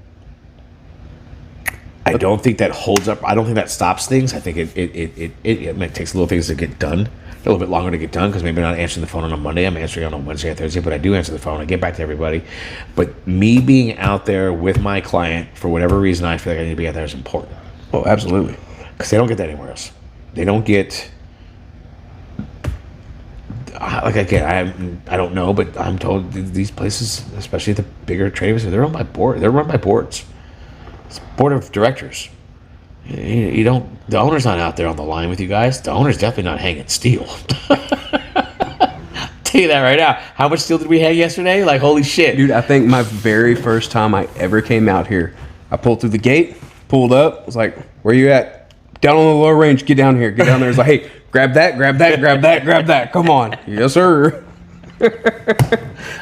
I don't think that holds up. I don't think that stops things. I think it takes little things to get done. A little bit longer to get done because maybe I'm not answering the phone on a Monday. I'm answering on a Wednesday or Thursday, but I do answer the phone. I get back to everybody. But me being out there with my client, for whatever reason, I feel like I need to be out there is important. Oh, absolutely. Because they don't get that anywhere else. They don't get... Like, again, I don't know, but I'm told these places, especially the bigger trading facilities, they're run by boards. It's board of directors. You don't. The owner's not out there on the line with you guys. The owner's definitely not hanging steel. Tell you that right now. How much steel did we hang yesterday? Like, holy shit, dude! I think my very first time I ever came out here, I pulled through the gate, pulled up, was like, "Where you at?" Down on the lower range. Get down here. Get down there. It's like, hey, grab that, grab that, grab that, grab that. Come on, yes sir.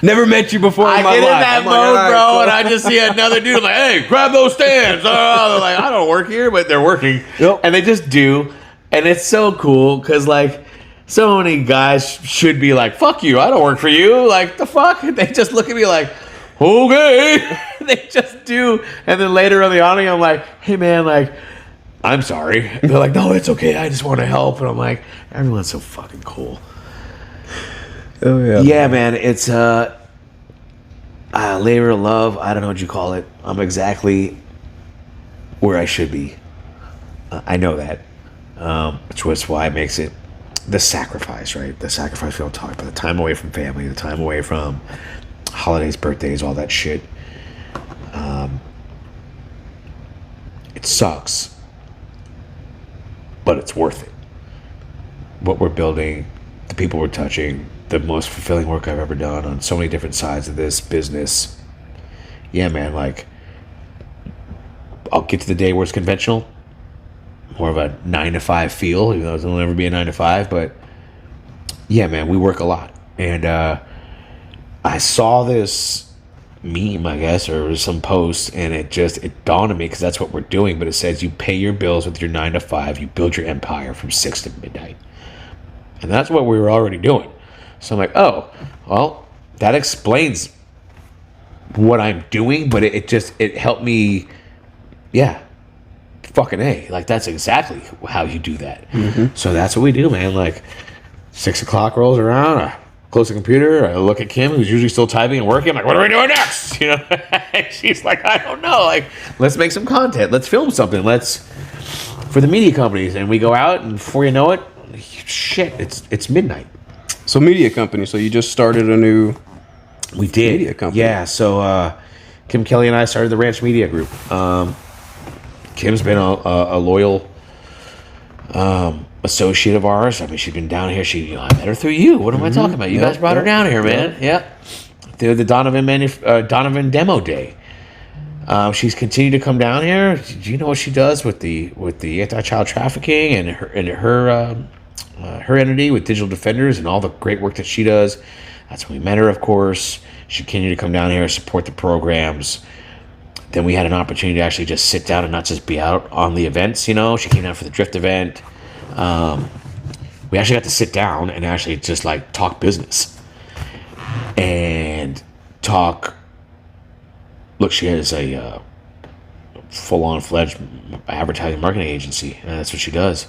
Never met you before in my life. I get in that mode, bro, and I just see another dude. I'm like, hey, grab those stands. They're like, I don't work here, but they're working. Yep. And they just do. And it's so cool because, like, so many guys should be like, fuck you, I don't work for you. Like, the fuck? They just look at me like, okay. They just do. And then later on the audio, I'm like, hey, man, like, I'm sorry. And they're like, no, it's okay. I just want to help. And I'm like, everyone's so fucking cool. Oh, yeah. Yeah, man, it's labor of love. I don't know what you call it. I'm exactly where I should be. I know that. Which was why it makes it the sacrifice, right? The sacrifice we don't talk about. The time away from family, the time away from holidays, birthdays, all that shit. It sucks, but it's worth it. What we're building, the people we're touching, the most fulfilling work I've ever done on so many different sides of this business. Yeah, man, like, I'll get to the day where it's conventional, more of a 9-to-5 feel, even though it'll never be a 9-to-5, but yeah, man, we work a lot. And I saw this meme, I guess, or some post, and it dawned on me, because that's what we're doing, but it says you pay your bills with your 9-to-5, you build your empire from 6 to midnight. And that's what we were already doing. So I'm like, oh, well, that explains what I'm doing, but it helped me, yeah, fucking A. Like, that's exactly how you do that. Mm-hmm. So that's what we do, man. Like, 6 o'clock rolls around, I close the computer, I look at Kim, who's usually still typing and working. I'm like, what are we doing next? You know, and she's like, I don't know. Like, let's make some content. Let's film something. For the media companies. And we go out, and before you know it, shit, it's midnight. So media company. So you just started a new media company. Yeah. So Kim Kelly and I started the Ranch Media Group. Kim's been a loyal associate of ours. I mean, she's been down here. I met her through you. What am I talking about? You guys brought her down here, man. Yeah. Through the Donovan Demo Day. She's continued to come down here. Do you know what she does with the anti-child trafficking and her entity with Digital Defenders and all the great work that she does? That's when we met her, of course. She continued to come down here, support the programs. Then we had an opportunity to actually just sit down and not just be out on the events, you know. She came down for the Drift event. We actually got to sit down and actually just like talk business and talk. Look, she has a full-on fledged advertising marketing agency, and that's what she does.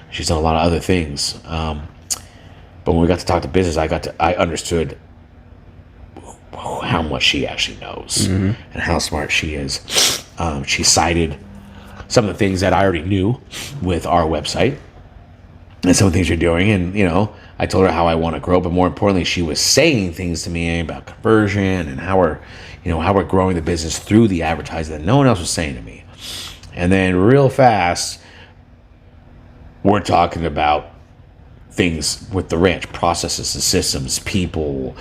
She's done a lot of other things. But when we got to talk to business, I understood how much she actually knows and how smart she is. She cited some of the things that I already knew with our website and some of the things you're doing. And, I told her how I want to grow, but more importantly, she was saying things to me about conversion and how we're growing the business through the advertising that no one else was saying to me. And then real fast, we're talking about things with the ranch, processes and systems, people,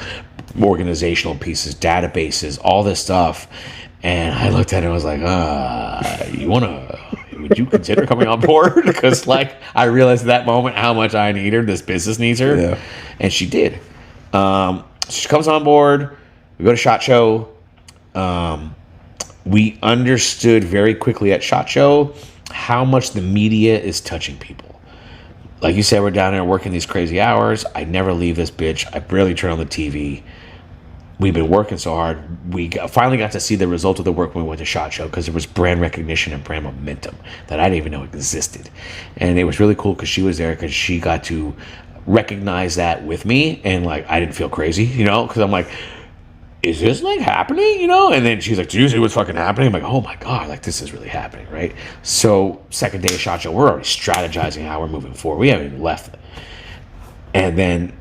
organizational pieces, databases, all this stuff. And I looked at it and was like, would you consider coming on board? Because I realized at that moment how much I need her, this business needs her. Yeah. And she did. She comes on board, we go to SHOT Show. We understood very quickly at SHOT Show how much the media is touching people. Like you said, we're down there working these crazy hours. I never leave this bitch. I barely turn on the TV. We've been working so hard. We finally got to see the result of the work when we went to SHOT Show because there was brand recognition and brand momentum that I didn't even know existed. And it was really cool because she was there because she got to recognize that with me. And I didn't feel crazy, because I'm like, is this happening, And then she's like, do you see what's fucking happening? I'm like, oh my God, this is really happening, right? So second day of SHOT Show, we're already strategizing how we're moving forward. We haven't even left. And then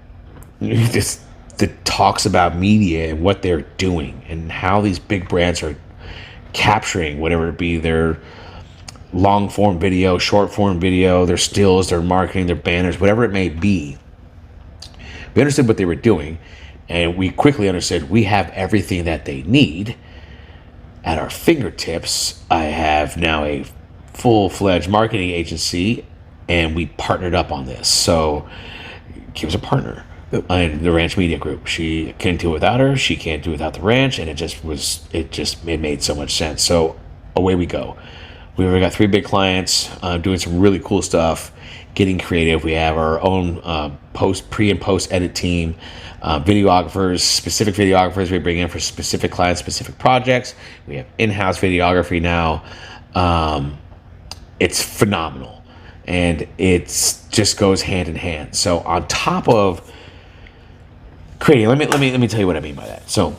just the talks about media and what they're doing and how these big brands are capturing whatever it be, their long form video, short form video, their stills, their marketing, their banners, whatever it may be. We understood what they were doing. And we quickly understood we have everything that they need at our fingertips. I have now a full-fledged marketing agency, and we partnered up on this. So Kim's a partner in the Ranch Media Group. She can't do it without her. She can't do it without the ranch, and it made so much sense. So away we go. We've already got 3 big clients doing some really cool stuff, getting creative. We have our own pre and post edit team. Specific videographers we bring in for specific clients, specific projects. We have in-house videography now. It's phenomenal, and it just goes hand in hand. So on top of creating, let me tell you what I mean by that. So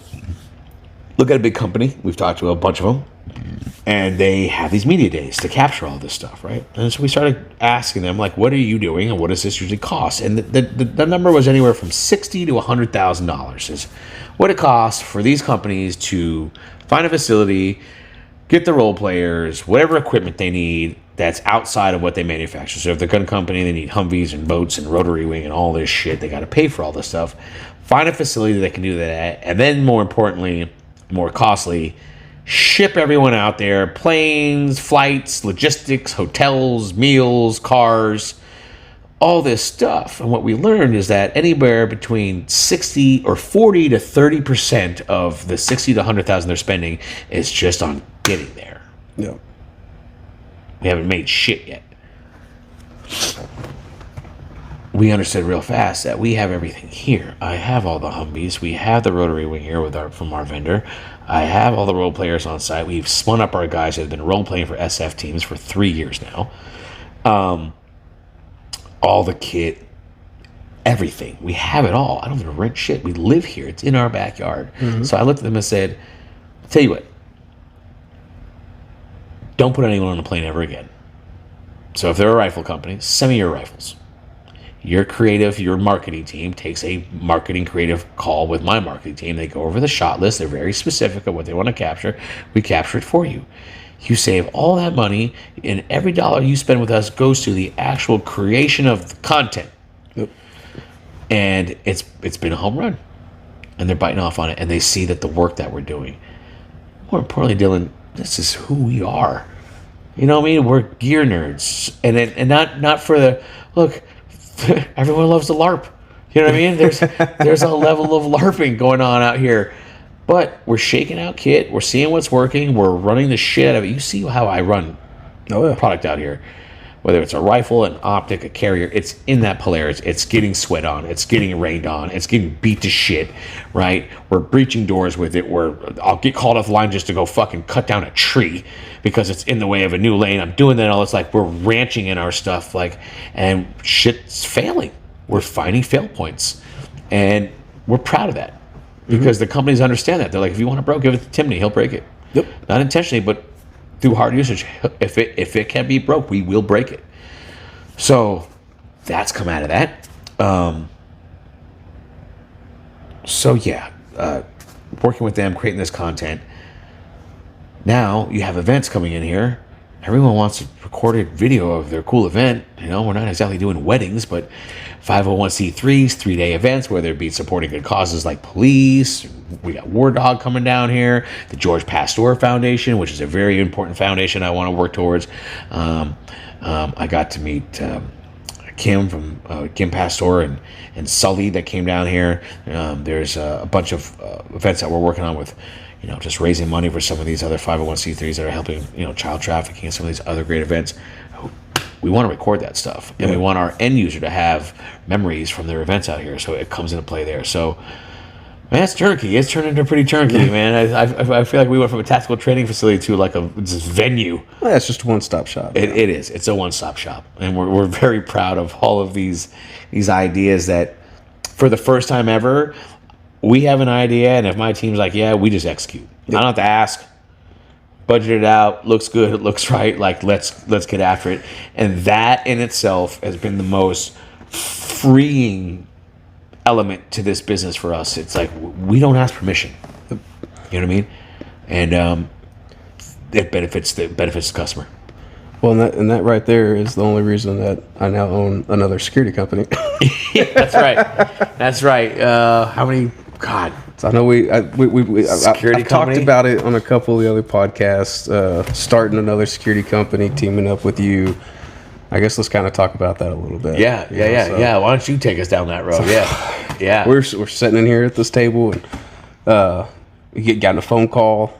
look at a big company. We've talked to a bunch of them, and they have these media days to capture all this stuff, right? And so we started asking them, what are you doing, and what does this usually cost? And the number was anywhere from $60,000 to $100,000 is what it costs for these companies to find a facility, get the role players, whatever equipment they need that's outside of what they manufacture. So if they're a gun company, they need Humvees and boats and rotary wing and all this shit. They got to pay for all this stuff. Find a facility that can do that, and then more importantly, more costly, ship everyone out there, planes, flights, logistics, hotels, meals, cars, all this stuff. And what we learned is that anywhere between 60 or 40 to 30% of the 60 to 100,000 they're spending is just on getting there. Yeah. We haven't made shit yet. We understood real fast that we have everything here. I have all the Humvees. We have the rotary wing here from our vendor. I have all the role players on site. We've spun up our guys that have been role playing for SF teams for 3 years now. All the kit, everything. We have it all. I don't have to rent shit. We live here. It's in our backyard. Mm-hmm. So I looked at them and said, tell you what, don't put anyone on a plane ever again. So if they're a rifle company, send me your rifles. Your creative, your marketing team takes a marketing creative call with my marketing team. They go over the shot list. They're very specific of what they want to capture. We capture it for you. You save all that money, and every dollar you spend with us goes to the actual creation of the content. Yep. And it's been a home run. And they're biting off on it, and they see that the work that we're doing. More importantly, Dillon, this is who we are. You know what I mean? We're gear nerds. And not for the, look, everyone loves the LARP. You know what I mean? There's a level of LARPing going on out here. But we're shaking out kit. We're seeing what's working. We're running the shit out of it. You see how I run product out here. whether it's a rifle, an optic, a carrier, it's in that Polaris. It's getting sweat on. It's getting rained on. It's getting beat to shit, right? We're breaching doors with it. I'll get called off the line just to go fucking cut down a tree because it's in the way of a new lane. I'm doing that all. It's like we're ranching in our stuff, like, and shit's failing. We're finding fail points, and we're proud of that because the companies understand that. They're like, if you want it broke, give it to Timney. He'll break it. Yep. Not intentionally, but through hard usage. If it can be broke, we will break it. So that's come out of that. Working with them, creating this content. Now you have events coming in here. Everyone wants a recorded video of their cool event. You know, we're not exactly doing weddings, but 501c3s, 3-day events, whether it be supporting good causes like police. We got War Dog coming down here, the George Pastor Foundation, which is a very important foundation I want to work towards. I got to meet Kim from Kim Pastor and Sully that came down here. There's a bunch of events that we're working on with, you know, just raising money for some of these other 501c3s that are helping, you know, child trafficking and some of these other great events. We want to record that stuff, and we want our end user to have memories from their events out here, so it comes into play there. So, man, it's turnkey. It's turned into pretty turnkey, man. I feel like we went from a tactical training facility to like this venue. Well, it's just a one-stop shop. It is. It's a one-stop shop, and we're very proud of all of these ideas that, for the first time ever, we have an idea, and if my team's like, yeah, we just execute. I don't have to ask. Budget it out, looks good, it looks right, like let's get after it. And that in itself has been the most freeing element to this business for us. It's like we don't ask permission. You know what I mean? And it benefits the customer. Well, and that right there is the only reason that I now own another security company. Yeah, that's right. That's right. How many? God. So I know I've talked about it on a couple of the other podcasts, starting another security company, teaming up with you. I guess let's kind of talk about that a little bit. Yeah. Why don't you take us down that road? Yeah. We're sitting in here at this table, and we got a phone call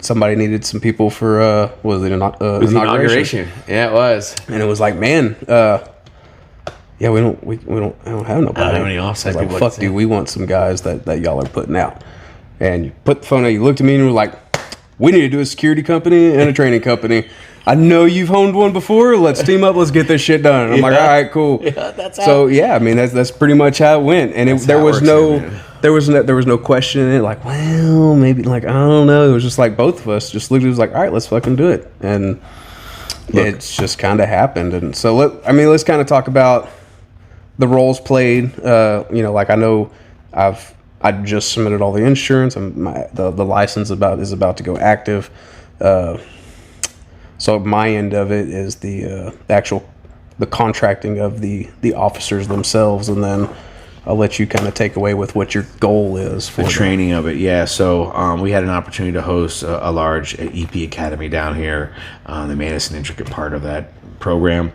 somebody needed some people for was it inauguration? Yeah, it was. And it was like, man, yeah, I don't have nobody. I don't have any offsite people. Fuck, dude, we want some guys that y'all are putting out. And you put the phone out, you looked at me and you were like, we need to do a security company and a training company. I know you've honed one before. Let's team up. Let's get this shit done. And I'm like, all right, cool. Yeah, that's how. So yeah, I mean that's pretty much how it went. And there was no question in it. Like, well, maybe, like, I don't know. It was just like both of us just looked. It was like, all right, let's fucking do it. And it's just kind of happened. And so let's kind of talk about the roles played. Like, I know I just submitted all the insurance. The license is about to go active. So my end of it is the contracting of the officers themselves, and then I'll let you kind of take away with what your goal is for the training of it. Yeah, so we had an opportunity to host a large EP Academy down here. They made us an intricate part of that program.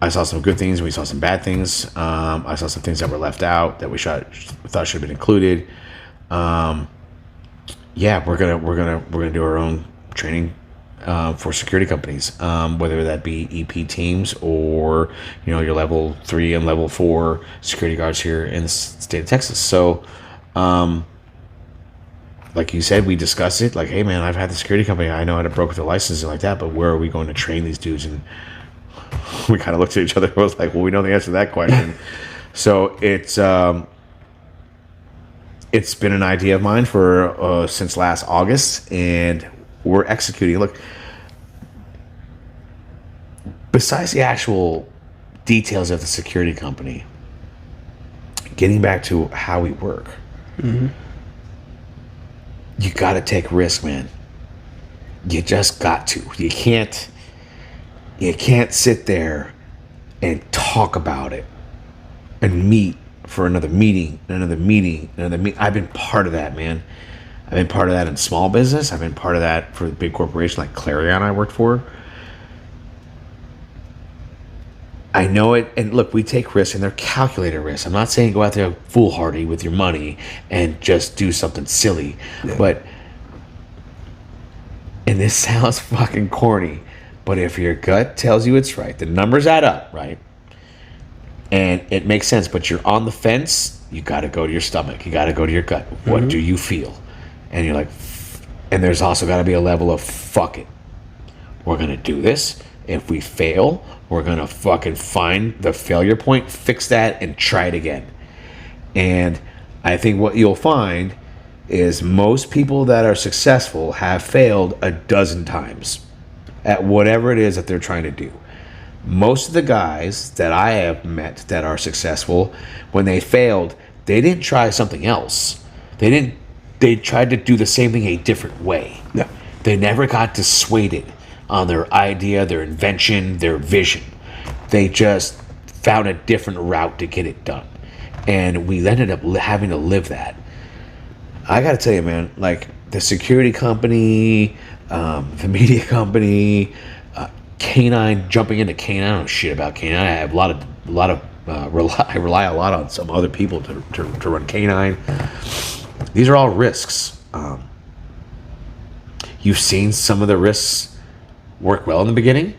I saw some good things. We saw some bad things. I saw some things that were left out that we thought should have been included. We're gonna do our own training for security companies, whether that be EP teams or your level 3 and level 4 security guards here in the state of Texas. So, like you said, we discussed it. Like, hey man, I've had the security company. I know how to broker the license and like that, but where are we going to train these dudes? And we kind of looked at each other and was like, well, we know the answer to that question. So it's been an idea of mine for since last August, and we're executing. Look, besides the actual details of the security company, getting back to how we work, you got to take risk, man. You just got to. You can't sit there and talk about it and meet for another meeting. I've been part of that, man. I've been part of that in small business. I've been part of that for a big corporation like Clarion I worked for. I know it. And look, we take risks, and they're calculated risks. I'm not saying go out there foolhardy with your money and just do something silly. Yeah. But, and this sounds fucking corny, But if your gut tells you it's right, the numbers add up, right? And it makes sense, but you're on the fence, you got to go to your stomach. You got to go to your gut. What do you feel? And you're like, and there's also got to be a level of fuck it. We're going to do this. If we fail, we're going to fucking find the failure point, fix that, and try it again. And I think what you'll find is most people that are successful have failed a dozen times at whatever it is that they're trying to do. Most of the guys that I have met that are successful, when they failed, they didn't try something else. They tried to do the same thing a different way. Yeah. They never got dissuaded on their idea, their invention, their vision. They just found a different route to get it done. And we ended up having to live that. I got to tell you, man, like the security company, the media company, Canine, jumping into Canine. I don't know shit about Canine. I have I rely a lot on some other people to run Canine. These are all risks. You've seen some of the risks work well in the beginning.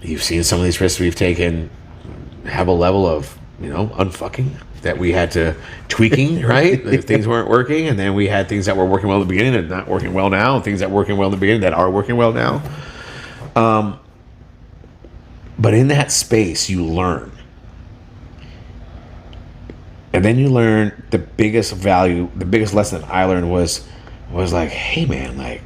You've seen some of these risks we've taken have a level of, unfucking that we had to tweaking, right? If things weren't working, and then we had things that were working well in the beginning and not working well now, and things that were working well in the beginning that are working well now. But in that space, you learn. And then you learn the biggest lesson that I learned was like, hey man, like,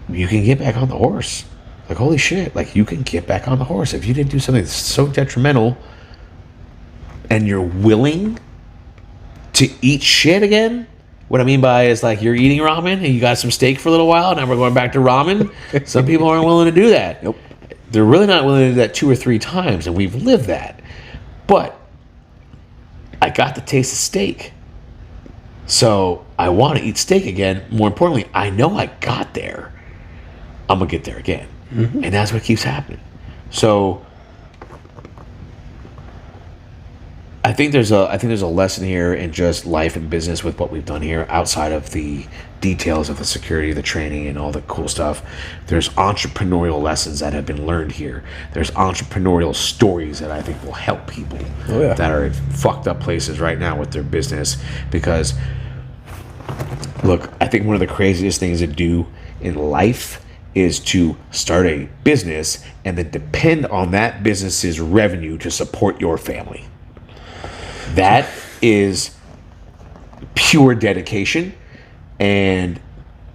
you can get back on the horse. Like, holy shit, like, you can get back on the horse. If you didn't do something that's so detrimental and you're willing to eat shit again, what I mean by is like you're eating ramen and you got some steak for a little while, now we're going back to ramen. Some people aren't willing to do that. Nope. They're really not willing to do that 2 or 3 times, and we've lived that. But I got the taste of steak. So I want to eat steak again. More importantly, I know I got there. I'm going to get there again. Mm-hmm. And that's what keeps happening. So I think there's a lesson here in just life and business with what we've done here, outside of the details of the security, the training, and all the cool stuff. There's entrepreneurial lessons that have been learned here. There's entrepreneurial stories that I think will help people that are in fucked up places right now with their business. Because, look, I think one of the craziest things to do in life is to start a business and then depend on that business's revenue to support your family. That is pure dedication, and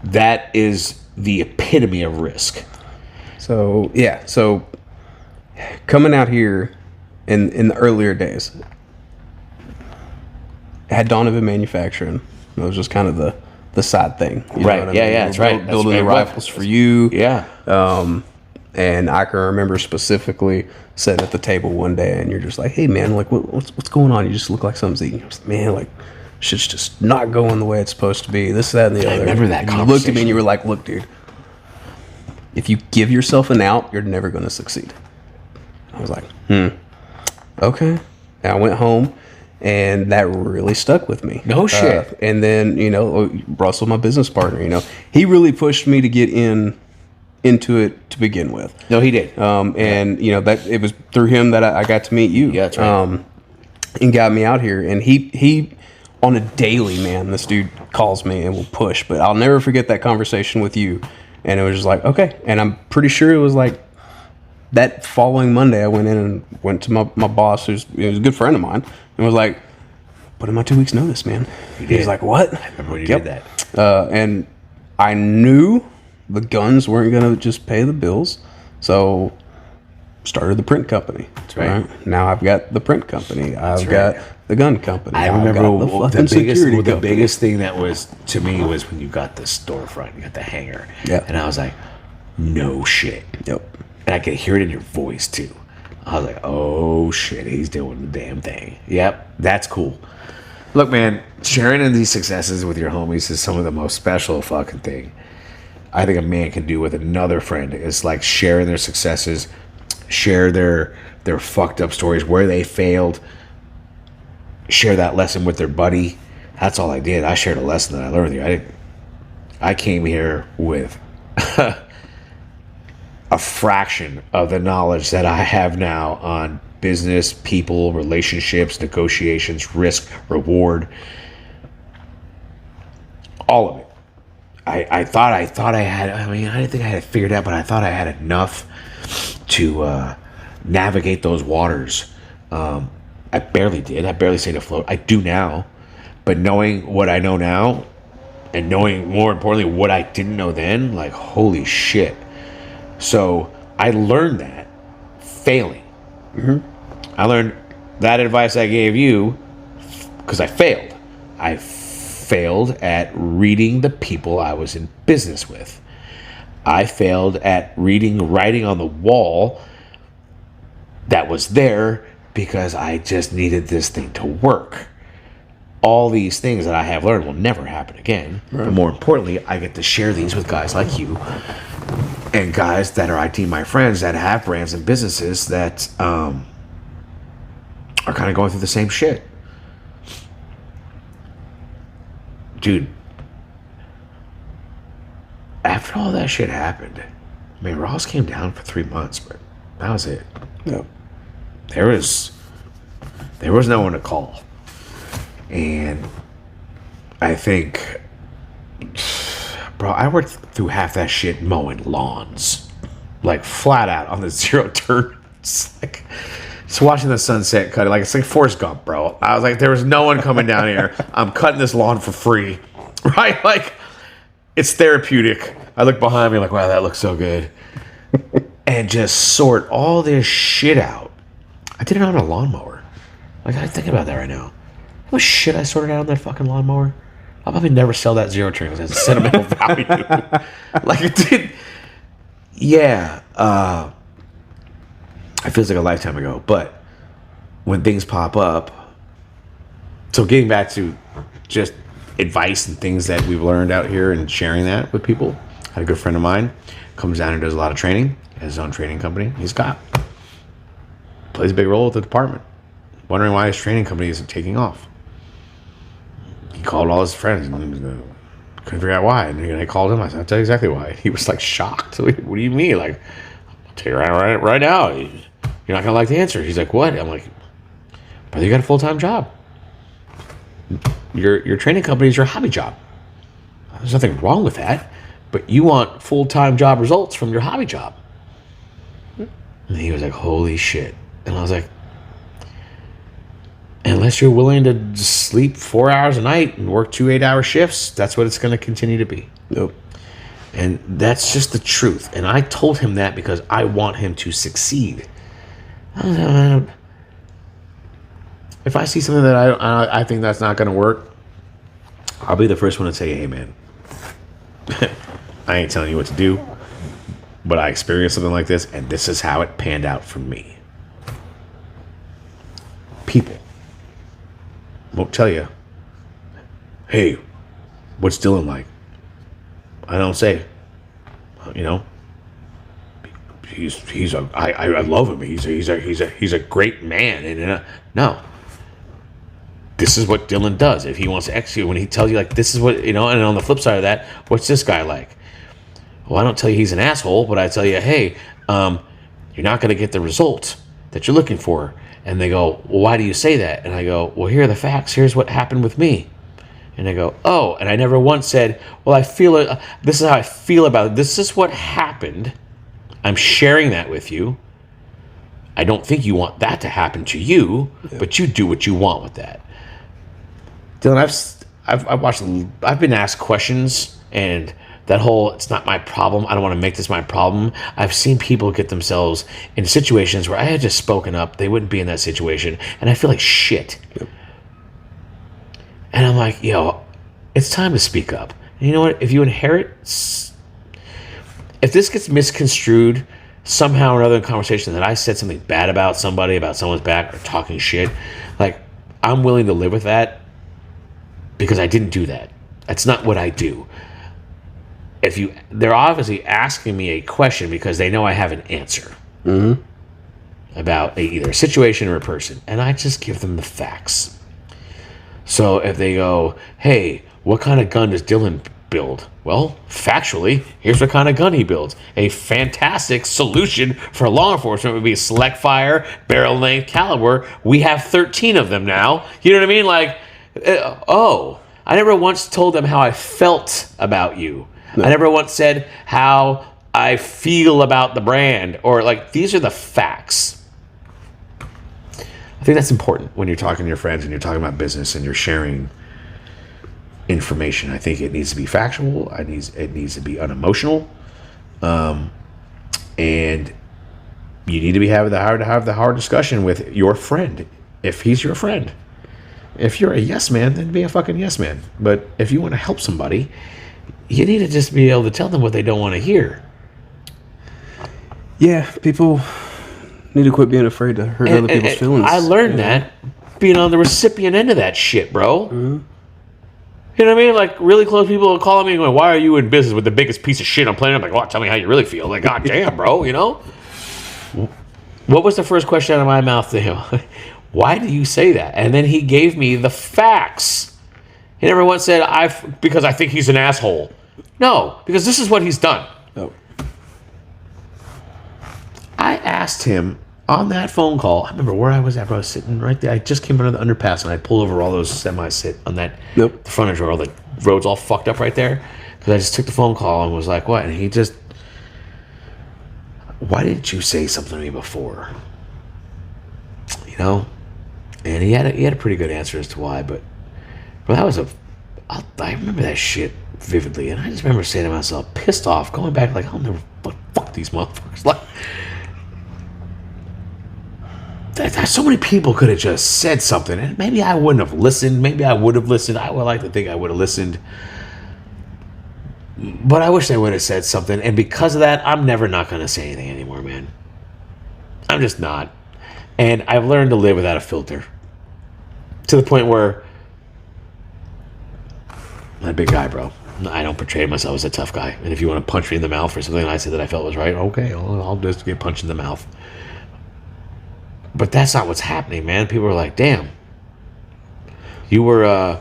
that is the epitome of risk. So coming out here in the earlier days, I had Donovan Manufacturing. It was just kind of the side thing. You know what I mean? That's right. Building the rifles for you. Yeah. And I can remember specifically sitting at the table one day, and you're just like, "Hey, man, like, what's going on? You just look like something's eating." I was like, "Man, like, shit's just not going the way it's supposed to be. This, that, and the other." I remember that conversation. You looked at me and you were like, "Look, dude, if you give yourself an out, you're never going to succeed." I was like, okay. And I went home, and that really stuck with me. No shit. And then, Russell, my business partner, he really pushed me to get into it to begin with. No, he did. And that it was through him that I got to meet you. Yeah, that's right. And got me out here. And he on a daily, man, this dude calls me and will push. But I'll never forget that conversation with you. And it was just like, okay. And I'm pretty sure it was like that following Monday, I went in and went to my boss, who's a good friend of mine, and was like, "Put in my 2 weeks notice, man." He's like, "What?" I remember when you did that. And I knew the guns weren't going to just pay the bills. So started the print company. That's right. Now I've got the print company. I've got the gun company. I remember the the biggest thing that was to me was when you got the storefront, you got the hangar. Yeah. And I was like, no shit. Yep. And I could hear it in your voice too. I was like, oh shit, he's doing the damn thing. Yep, that's cool. Look, man, sharing in these successes with your homies is some of the most special fucking thing I think a man can do with another friend. Is like sharing their successes, share their fucked up stories, where they failed, share that lesson with their buddy. That's all I did. I shared a lesson that I learned with you. I came here with a fraction of the knowledge that I have now on business, people, relationships, negotiations, risk, reward, all of it. I thought I had. I mean, I didn't think I had it figured out, but I thought I had enough to navigate those waters. I barely did. I barely stayed afloat. I do now, but knowing what I know now, and knowing more importantly what I didn't know then, like holy shit. So I learned that failing. I learned that advice I gave you because I failed. I failed at reading the people I was in business with. I failed at reading writing on the wall that was there because I just needed this thing to work. All these things that I have learned will never happen again. Right. But more importantly, I get to share these with guys like you and guys that are, I deem my friends, that have brands and businesses that are kind of going through the same shit. Dude, after all that shit happened, I mean, Ross came down for 3 months, but that was it. Yep. There was no one to call. And I think, bro, I worked through half that shit mowing lawns, like flat out on the zero turn. It's like just watching the sunset cut. Like it's like Forrest Gump, bro. I was like, there was no one coming down here. I'm cutting this lawn for free, right? Like it's therapeutic. I look behind me like, wow, that looks so good, and just sort all this shit out. I did it on a lawnmower. Like I think about that right now. What shit I sorted out on that fucking lawnmower? I'll probably never sell that zero turn because it has sentimental value. Like it did. Yeah. It feels like a lifetime ago. But when things pop up, so getting back to just advice and things that we've learned out here and sharing that with people. I had a good friend of mine, comes down and does a lot of training, has his own training company. Plays a big role with the department. Wondering why his training company isn't taking off. He called all his friends and couldn't figure out why. And I called him. I said, I'll tell you exactly why. He was like shocked. What do you mean? Like, I'll tell you right now. You're not gonna like the answer. He's like, what? I'm like, brother, you got a full-time job. Your training company is your hobby job. There's nothing wrong with that, but you want full-time job results from your hobby job. And he was like, holy shit. And I was like, unless you're willing to sleep 4 hours a night and work 2 8-hour shifts, that's what it's going to continue to be. Yep. And that's just the truth. And I told him that because I want him to succeed. If I see something that I think that's not going to work, I'll be the first one to say, hey, man, I ain't telling you what to do, but I experienced something like this, and this is how it panned out for me. People won't tell you, hey, what's Dillon like? I don't say, you know, I love him. He's a great man. And no, this is what Dillon does. If he wants to execute, when he tells you like this is what, you know, and on the flip side of that, what's this guy like? Well, I don't tell you he's an asshole, but I tell you, hey, you're not going to get the result that you're looking for. And they go, well, why do you say that? And I go, well, here are the facts. Here's what happened with me. And I go, oh, and I never once said, well, I feel it. This is how I feel about it. This is what happened. I'm sharing that with you. I don't think you want that to happen to you, but you do what you want with that. Dillon, I've watched. I've been asked questions, and that whole "it's not my problem. I don't want to make this my problem." I've seen people get themselves in situations where I had just spoken up, they wouldn't be in that situation, and I feel like shit. Yep. And I'm like, yo, it's time to speak up. And you know what? If you inherit, if this gets misconstrued somehow or another in conversation that I said something bad about somebody, about someone's back, or talking shit, like I'm willing to live with that because I didn't do that. That's not what I do. They're obviously asking me a question because they know I have an answer about either a situation or a person, and I just give them the facts. So if they go, hey, what kind of gun does Dillon build? Well, factually, here's what kind of gun he builds. A fantastic solution for law enforcement would be select fire, barrel length, caliber. We have 13 of them now. You know what I mean? Like, I never once told them how I felt about you. No. I never once said how I feel about the brand, or like, these are the facts. I think that's important when you're talking to your friends and you're talking about business and you're sharing information. I think it needs to be factual. It needs to be unemotional, and you need to be having the hard discussion with your friend if he's your friend. If you're a yes man, then be a fucking yes man. But if you want to help somebody, you need to just be able to tell them what they don't want to hear. Yeah, people need to quit being afraid to hurt other people's feelings. I learned that being on the recipient end of that shit, bro. Mm-hmm. You know what I mean? Like, really close people are calling me and going, why are you in business with the biggest piece of shit on planet? I'm like, well, tell me how you really feel. Like, God damn, bro, you know? What was the first question out of my mouth to him? Why do you say that? And then he gave me the facts. He never once said, because I think he's an asshole. No, because this is what he's done. Oh. I asked him on that phone call, I remember where I was at, bro. I was sitting right there. I just came under the underpass and I pulled over all those semis sit on that the frontage where all the roads all fucked up right there. Because I just took the phone call and was like, what? And he just, why didn't you say something to me before? You know? And he had a pretty good answer as to why, but that was I remember that shit vividly. And I just remember saying to myself, pissed off, going back like, I'll never fuck these motherfuckers. Like, so many people could have just said something, and maybe I wouldn't have listened. Maybe I would have listened. I would like to think I would have listened, but I wish they would have said something. And because of that, I'm never not going to say anything anymore, man. I'm just not. And I've learned to live without a filter, to the point where I'm a big guy, bro. I don't portray myself as a tough guy. And if you want to punch me in the mouth for something I said that I felt was right, okay, I'll just get punched in the mouth. But that's not what's happening, man. People are like, damn, you were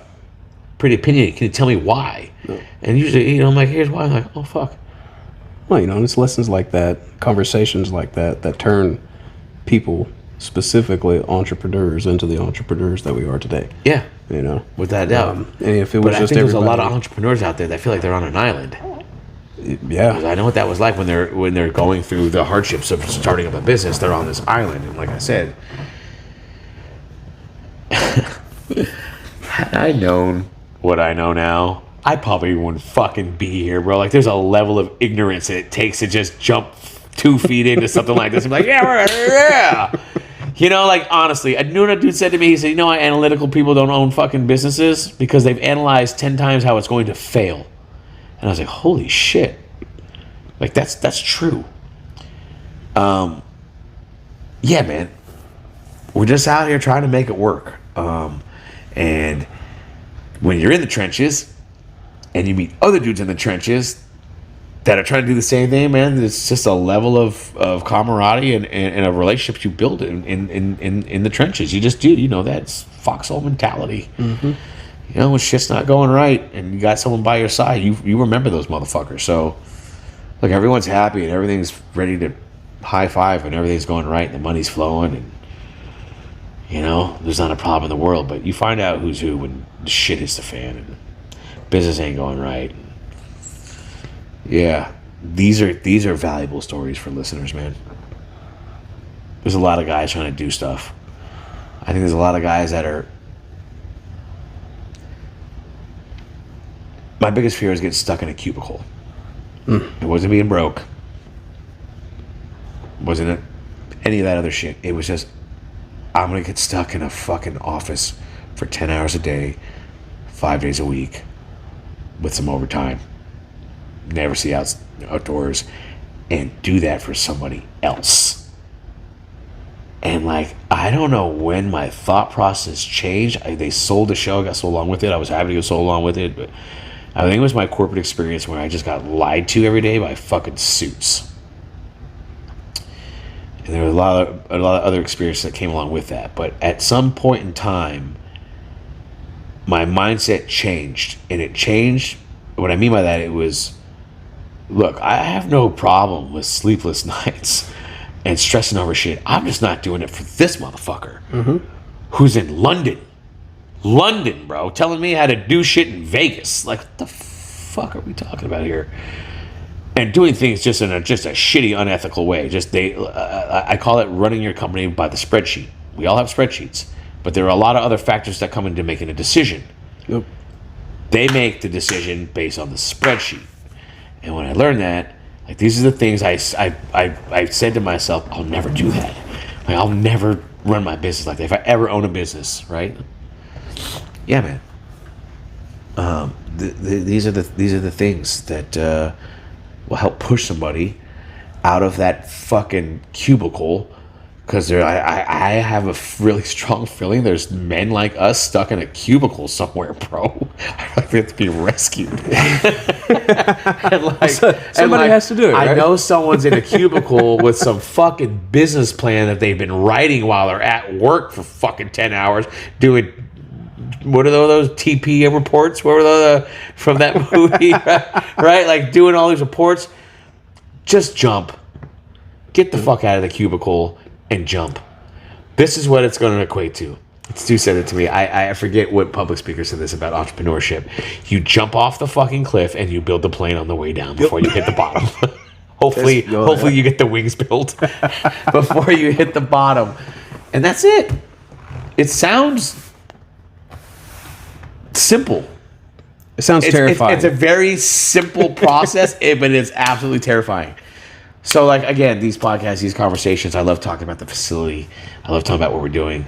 pretty opinionated. Can you tell me why? No. And usually, I'm like, here's why. I'm like, oh, fuck. Well, and it's lessons like that, conversations like that turn people, specifically entrepreneurs, into the entrepreneurs that we are today. Yeah. Without a doubt. And if it was but I think there's a lot of entrepreneurs out there that feel like they're on an island. Yeah, because I know what that was like when they're going through the hardships of starting up a business. They're on this island, and like I said, had I known what I know now, I probably wouldn't fucking be here, bro. Like, there's a level of ignorance that it takes to just jump 2 feet into something like this. I'm like, yeah. Like, honestly, I knew what a dude said to me. He said, analytical people don't own fucking businesses because they've analyzed 10 times how it's going to fail. And I was like, holy shit. Like, that's true. Yeah, man. We're just out here trying to make it work. And when you're in the trenches and you meet other dudes in the trenches that are trying to do the same thing, man, it's just a level of camaraderie and of relationships you build in the trenches. You just do. That's foxhole mentality. Mm-hmm. When shit's not going right and you got someone by your side, you remember those motherfuckers. So, look, everyone's happy and everything's ready to high five and everything's going right and the money's flowing and, there's not a problem in the world. But you find out who's who when shit hits the fan and business ain't going right. Yeah, these are valuable stories for listeners, man. There's a lot of guys trying to do stuff. I think there's a lot of guys that are... My biggest fear is getting stuck in a cubicle. It wasn't being broke. Wasn't any of that other shit. It was just, I'm going to get stuck in a fucking office for 10 hours a day, 5 days a week, with some overtime. Never see outdoors, and do that for somebody else. And I don't know when my thought process changed. They sold the show, I got so along with it. I was happy to go so along with it, but I think it was my corporate experience where I just got lied to every day by fucking suits. And there were a lot of other experiences that came along with that. But at some point in time, my mindset changed. And it changed what I mean by that, it was, look, I have no problem with sleepless nights and stressing over shit. I'm just not doing it for this motherfucker who's in London. London, bro, telling me how to do shit in Vegas. Like, what the fuck are we talking about here? And doing things just in a shitty, unethical way. I call it running your company by the spreadsheet. We all have spreadsheets, but there are a lot of other factors that come into making a decision. Yep. They make the decision based on the spreadsheet. And when I learned that, like, these are the things I said to myself, I'll never do that. Like, I'll never run my business like that. If I ever own a business, right? Yeah, man. These are the things that will help push somebody out of that fucking cubicle. Because I have a really strong feeling there's men like us stuck in a cubicle somewhere, bro. I feel like we have to be rescued. Somebody has to do it, right? I know someone's in a cubicle with some fucking business plan that they've been writing while they're at work for fucking 10 hours doing, what are those TP reports? What were those from that movie? Right? Like, doing all these reports. Just jump. Get the fuck out of the cubicle and jump. This is what it's going to equate to. Stu said it to me. I forget what public speaker said this about entrepreneurship. You jump off the fucking cliff and you build the plane on the way down before you hit the bottom. hopefully you get the wings built before you hit the bottom. And that's it. It sounds simple. It sounds terrifying. It's a very simple process, but it's absolutely terrifying. So, like, again, these podcasts, these conversations, I love talking about the facility. I love talking about what we're doing.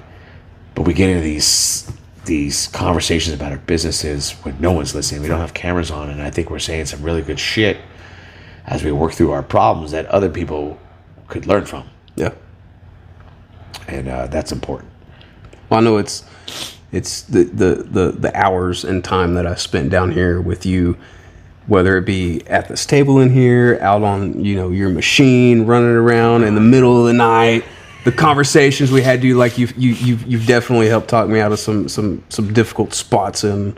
But we get into these conversations about our businesses when no one's listening. We don't have cameras on, and I think we're saying some really good shit as we work through our problems that other people could learn from. Yeah. And that's important. Well, I know it's the hours and time that I spent down here with you, whether it be at this table in here, out on, your machine, running around in the middle of the night, the conversations we had, you've definitely helped talk me out of some difficult spots in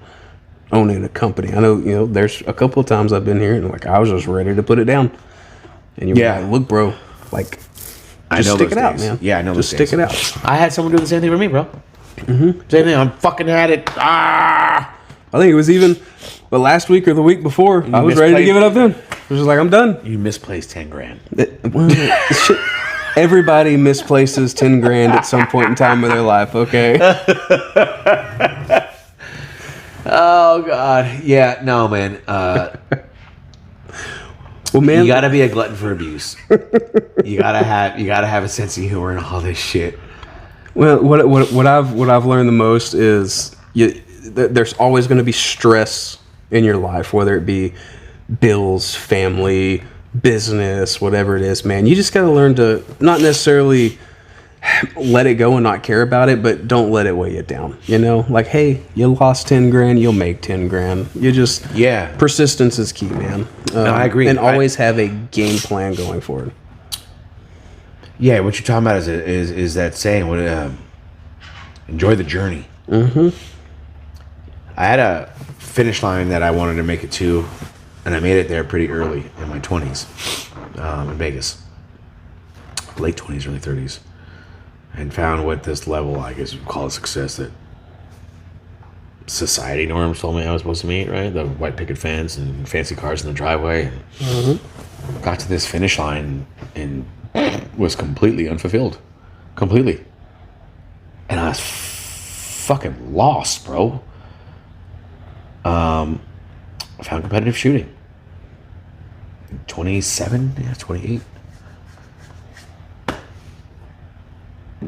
owning a company. I know, there's a couple of times I've been here and like I was just ready to put it down, and you're like, look, bro, like, just stick it out, man. Yeah, I know. Just stick it out. I had someone do the same thing for me, bro. Same thing. I'm fucking had it. I think it was but last week or the week before, I was ready to give it up then. I was just like, I'm done. You misplaced 10 grand. Everybody misplaces 10 grand at some point in time of their life, okay? Oh, God. Yeah, no, man. Well, man, you gotta be a glutton for abuse. You gotta have a sense of humor and all this shit. Well, what I've learned the most is there's always going to be stress in your life, whether it be bills, family, business, whatever it is, man. You just got to learn to not necessarily let it go and not care about it, but don't let it weigh you down. Like, hey, you lost 10 grand, you'll make 10 grand. Persistence is key, man. No, I agree. And always have a game plan going forward. Yeah, what you're talking about is that saying, enjoy the journey. Mm-hmm. I had a finish line that I wanted to make it to, and I made it there pretty early in my 20s in Vegas. Late 20s, early 30s. And found what this level, I guess you call it success, that society norms told me I was supposed to meet, right? The white picket fence and fancy cars in the driveway. Mm-hmm. Got to this finish line and was completely unfulfilled. Completely. And I was fucking lost, bro. I found competitive shooting. 28.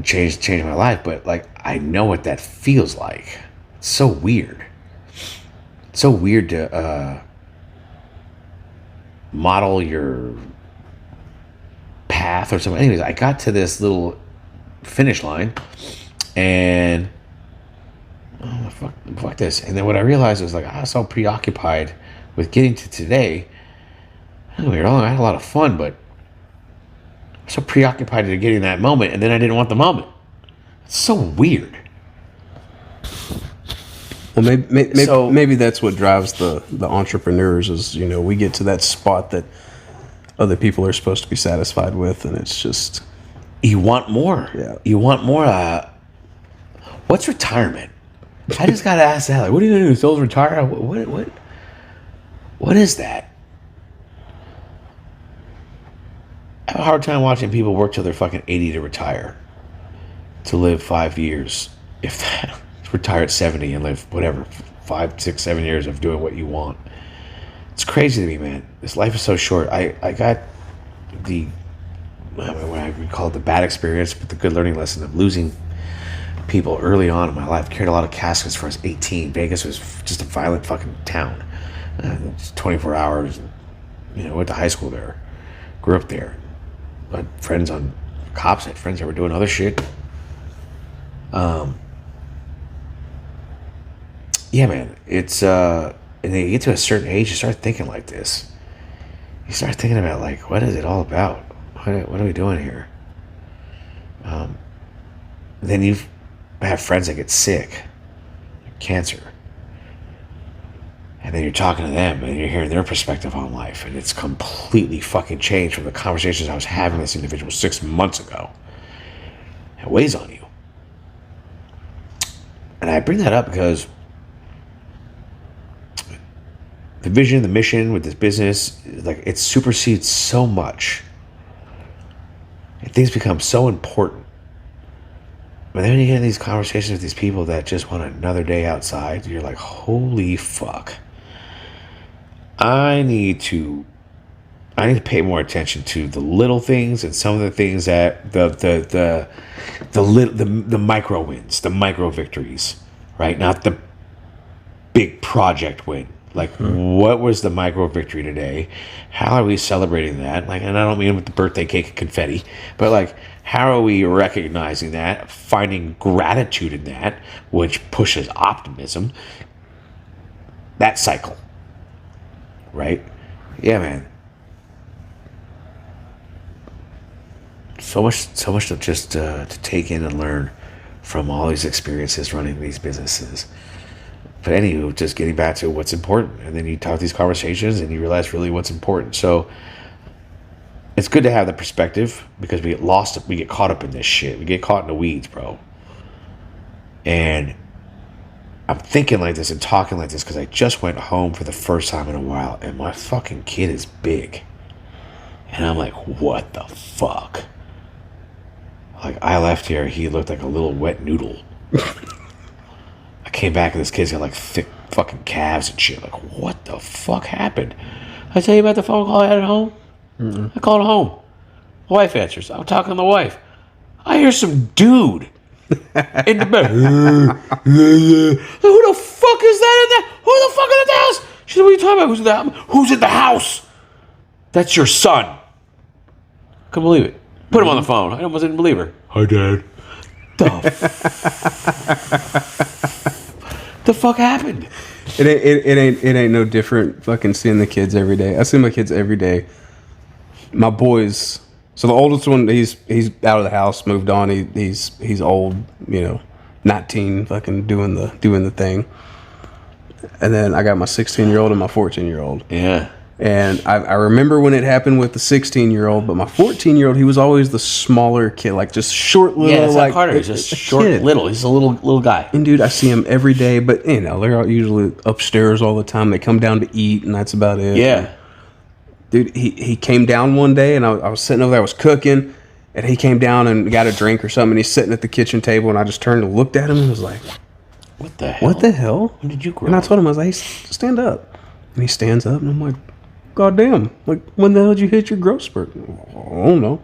Changed my life, but like I know what that feels like. It's so weird. It's so weird to model your path or something. Anyways, I got to this little finish line and fuck this. And then what I realized was like I was so preoccupied with getting to today. I don't get me wrong, I had a lot of fun, but I'm so preoccupied with getting that moment, and then I didn't want the moment. It's so weird. Well, maybe that's what drives the entrepreneurs is, we get to that spot that other people are supposed to be satisfied with, and it's just... You want more. Yeah. You want more. What's retirement? I just got to ask that. Like, what are you going to do? Still retire? What is that? I have a hard time watching people work till they're fucking 80 to retire. To live 5 years. If that... retire at 70 and live whatever 5, 6, 7 years of doing what you want. It's crazy to me, man. This life is so short. I got what I would call it the bad experience, but the good learning lesson of losing people early on in my life. Carried a lot of caskets for us 18. Vegas was just a violent fucking town. 24 hours. Went to high school there. Grew up there. I had friends on cops. I had friends that were doing other shit. Yeah, man, it's, and then you get to a certain age, you start thinking like this. You start thinking about, like, what is it all about? What are we doing here? Then you have friends that get sick, cancer. And then you're talking to them, and you're hearing their perspective on life, and it's completely fucking changed from the conversations I was having with this individual 6 months ago. It weighs on you. And I bring that up because... the vision, the mission with this business, like, it supersedes so much. And things become so important. But then when you get in these conversations with these people that just want another day outside, you're like, holy fuck. I need to pay more attention to the little things and some of the things that the micro wins, the micro victories, right? Not the big project win. Like, what was the micro victory today? How are we celebrating that? Like, and I don't mean with the birthday cake and confetti, but like, how are we recognizing that, finding gratitude in that, which pushes optimism? That cycle, right? Yeah, man. So much to just to take in and learn from all these experiences running these businesses. But anywho, just getting back to what's important. And then you talk these conversations and you realize really what's important. So it's good to have the perspective because we get caught up in this shit. We get caught in the weeds, bro. And I'm thinking like this and talking like this because I just went home for the first time in a while and my fucking kid is big. And I'm like, what the fuck? Like, I left here, he looked like a little wet noodle. I came back and this kid's got like thick fucking calves and shit. Like, what the fuck happened? I tell you about the phone call I had at home? Mm-hmm. I called home. My wife answers. I'm talking to the wife. I hear some dude in the bed. Who the fuck is that in there? Who the fuck is in the house? She said, what are you talking about? Who's in the house? That's your son. Couldn't believe it. Put him on the phone. I almost didn't believe her. Hi, Dad. The fuck happened? It ain't no different fucking seeing the kids every day. I see my kids every day. My boys. So the oldest one, he's out of the house, moved on. He's old, 19, fucking doing the thing. And then I got my 16-year-old and my 14-year-old. Yeah. And I remember when it happened with the 16-year-old, but my 14-year-old, he was always the smaller kid, like just short little. Yeah, it's like Carter. He's just short, kid. Little. He's a little guy. And dude, I see him every day, but they're usually upstairs all the time. They come down to eat, and that's about it. Yeah. And, dude, he came down one day, and I was sitting over there, I was cooking, and he came down and got a drink or something, and he's sitting at the kitchen table, and I just turned and looked at him and was like, what the hell? What the hell? When did you grow up? And I told him, I was like, hey, stand up. And he stands up, and I'm like, God damn, like, when the hell did you hit your growth spurt? I don't know.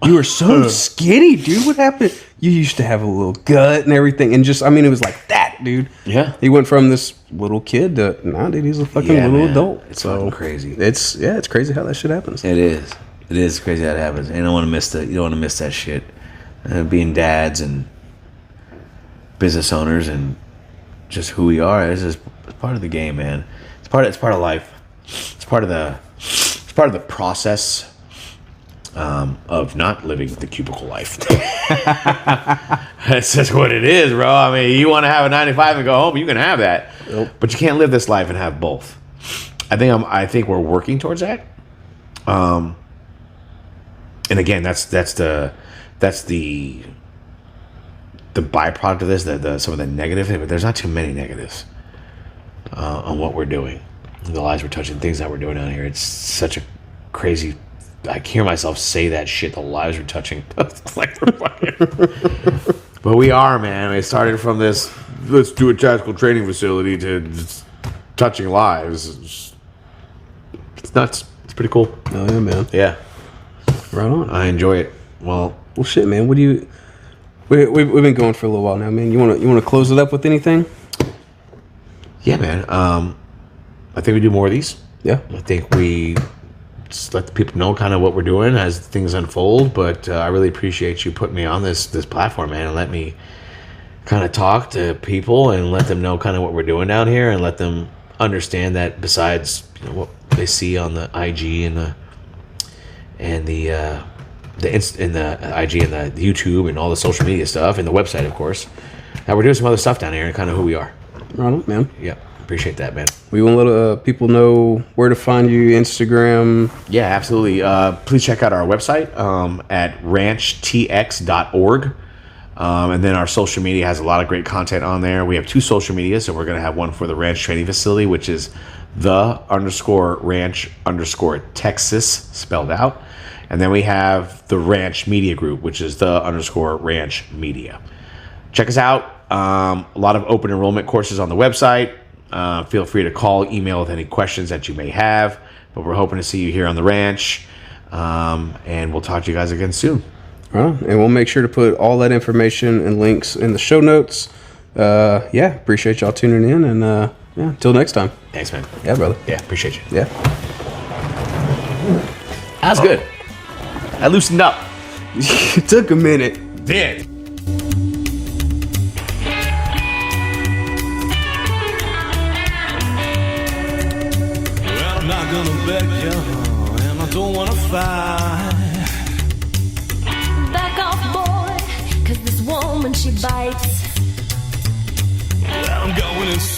You were so skinny, dude. What happened? You used to have a little gut and everything. And just, it was like that, dude. Yeah. He went from this little kid to, dude, he's a fucking little adult. It's fucking crazy. It's crazy how that shit happens. It is. It is crazy how it happens. And you don't want to miss that shit. Being dads and business owners and just who we are. It's part of the game, man. It's part of life. It's part of the process. of not living the cubicle life. That's just what it is, bro. I mean, you want to have a 9 to 5 and go home, you can have that. Nope. But you can't live this life and have both. I think we're working towards that. And again, that's the byproduct of this, some of the negative, but there's not too many negatives on what we're doing, the lives we're touching, things that we're doing down here. It's such a crazy. I hear myself say that shit. The lives we're touching, it's like we're fucking. But we are, man. We started from this. Let's do a tactical training facility to just touching lives. It's nuts. It's pretty cool. Oh yeah, man. Yeah, Right on. I enjoy it. Well, shit, man. What do you? We've been going for a little while now, man. You want to close it up with anything? yeah, man. I think we do more of these. Yeah. I think we just let the people know kind of what we're doing as things unfold. But I really appreciate you putting me on this platform, man, and let me kind of talk to people and let them know kind of what we're doing down here, and let them understand that besides what they see on the IG and the IG and the YouTube and all the social media stuff and the website, of course, that we're doing some other stuff down here and kind of who we are. Right on, man. Yeah, appreciate that, man. We want to let people know where to find you, Instagram. Yeah, absolutely. Please check out our website at ranchtx.org. And then our social media has a lot of great content on there. We have 2 social media, so we're going to have one for the ranch training facility, which is _ranch_Texas spelled out. And then we have the ranch media group, which is _ranch media. Check us out. A lot of open enrollment courses on the website. Feel free to call, email with any questions that you may have. But we're hoping to see you here on the ranch. And we'll talk to you guys again soon. And we'll make sure to put all that information and links in the show notes. Appreciate y'all tuning in, and until next time. Thanks, man. Yeah, brother. Yeah, appreciate you. Yeah. That's good. I loosened up. It took a minute. Did. Well, I'm not gonna beg you, and I don't wanna fight. Back off, boy, 'cause this woman, she bites. Well, I'm going inside.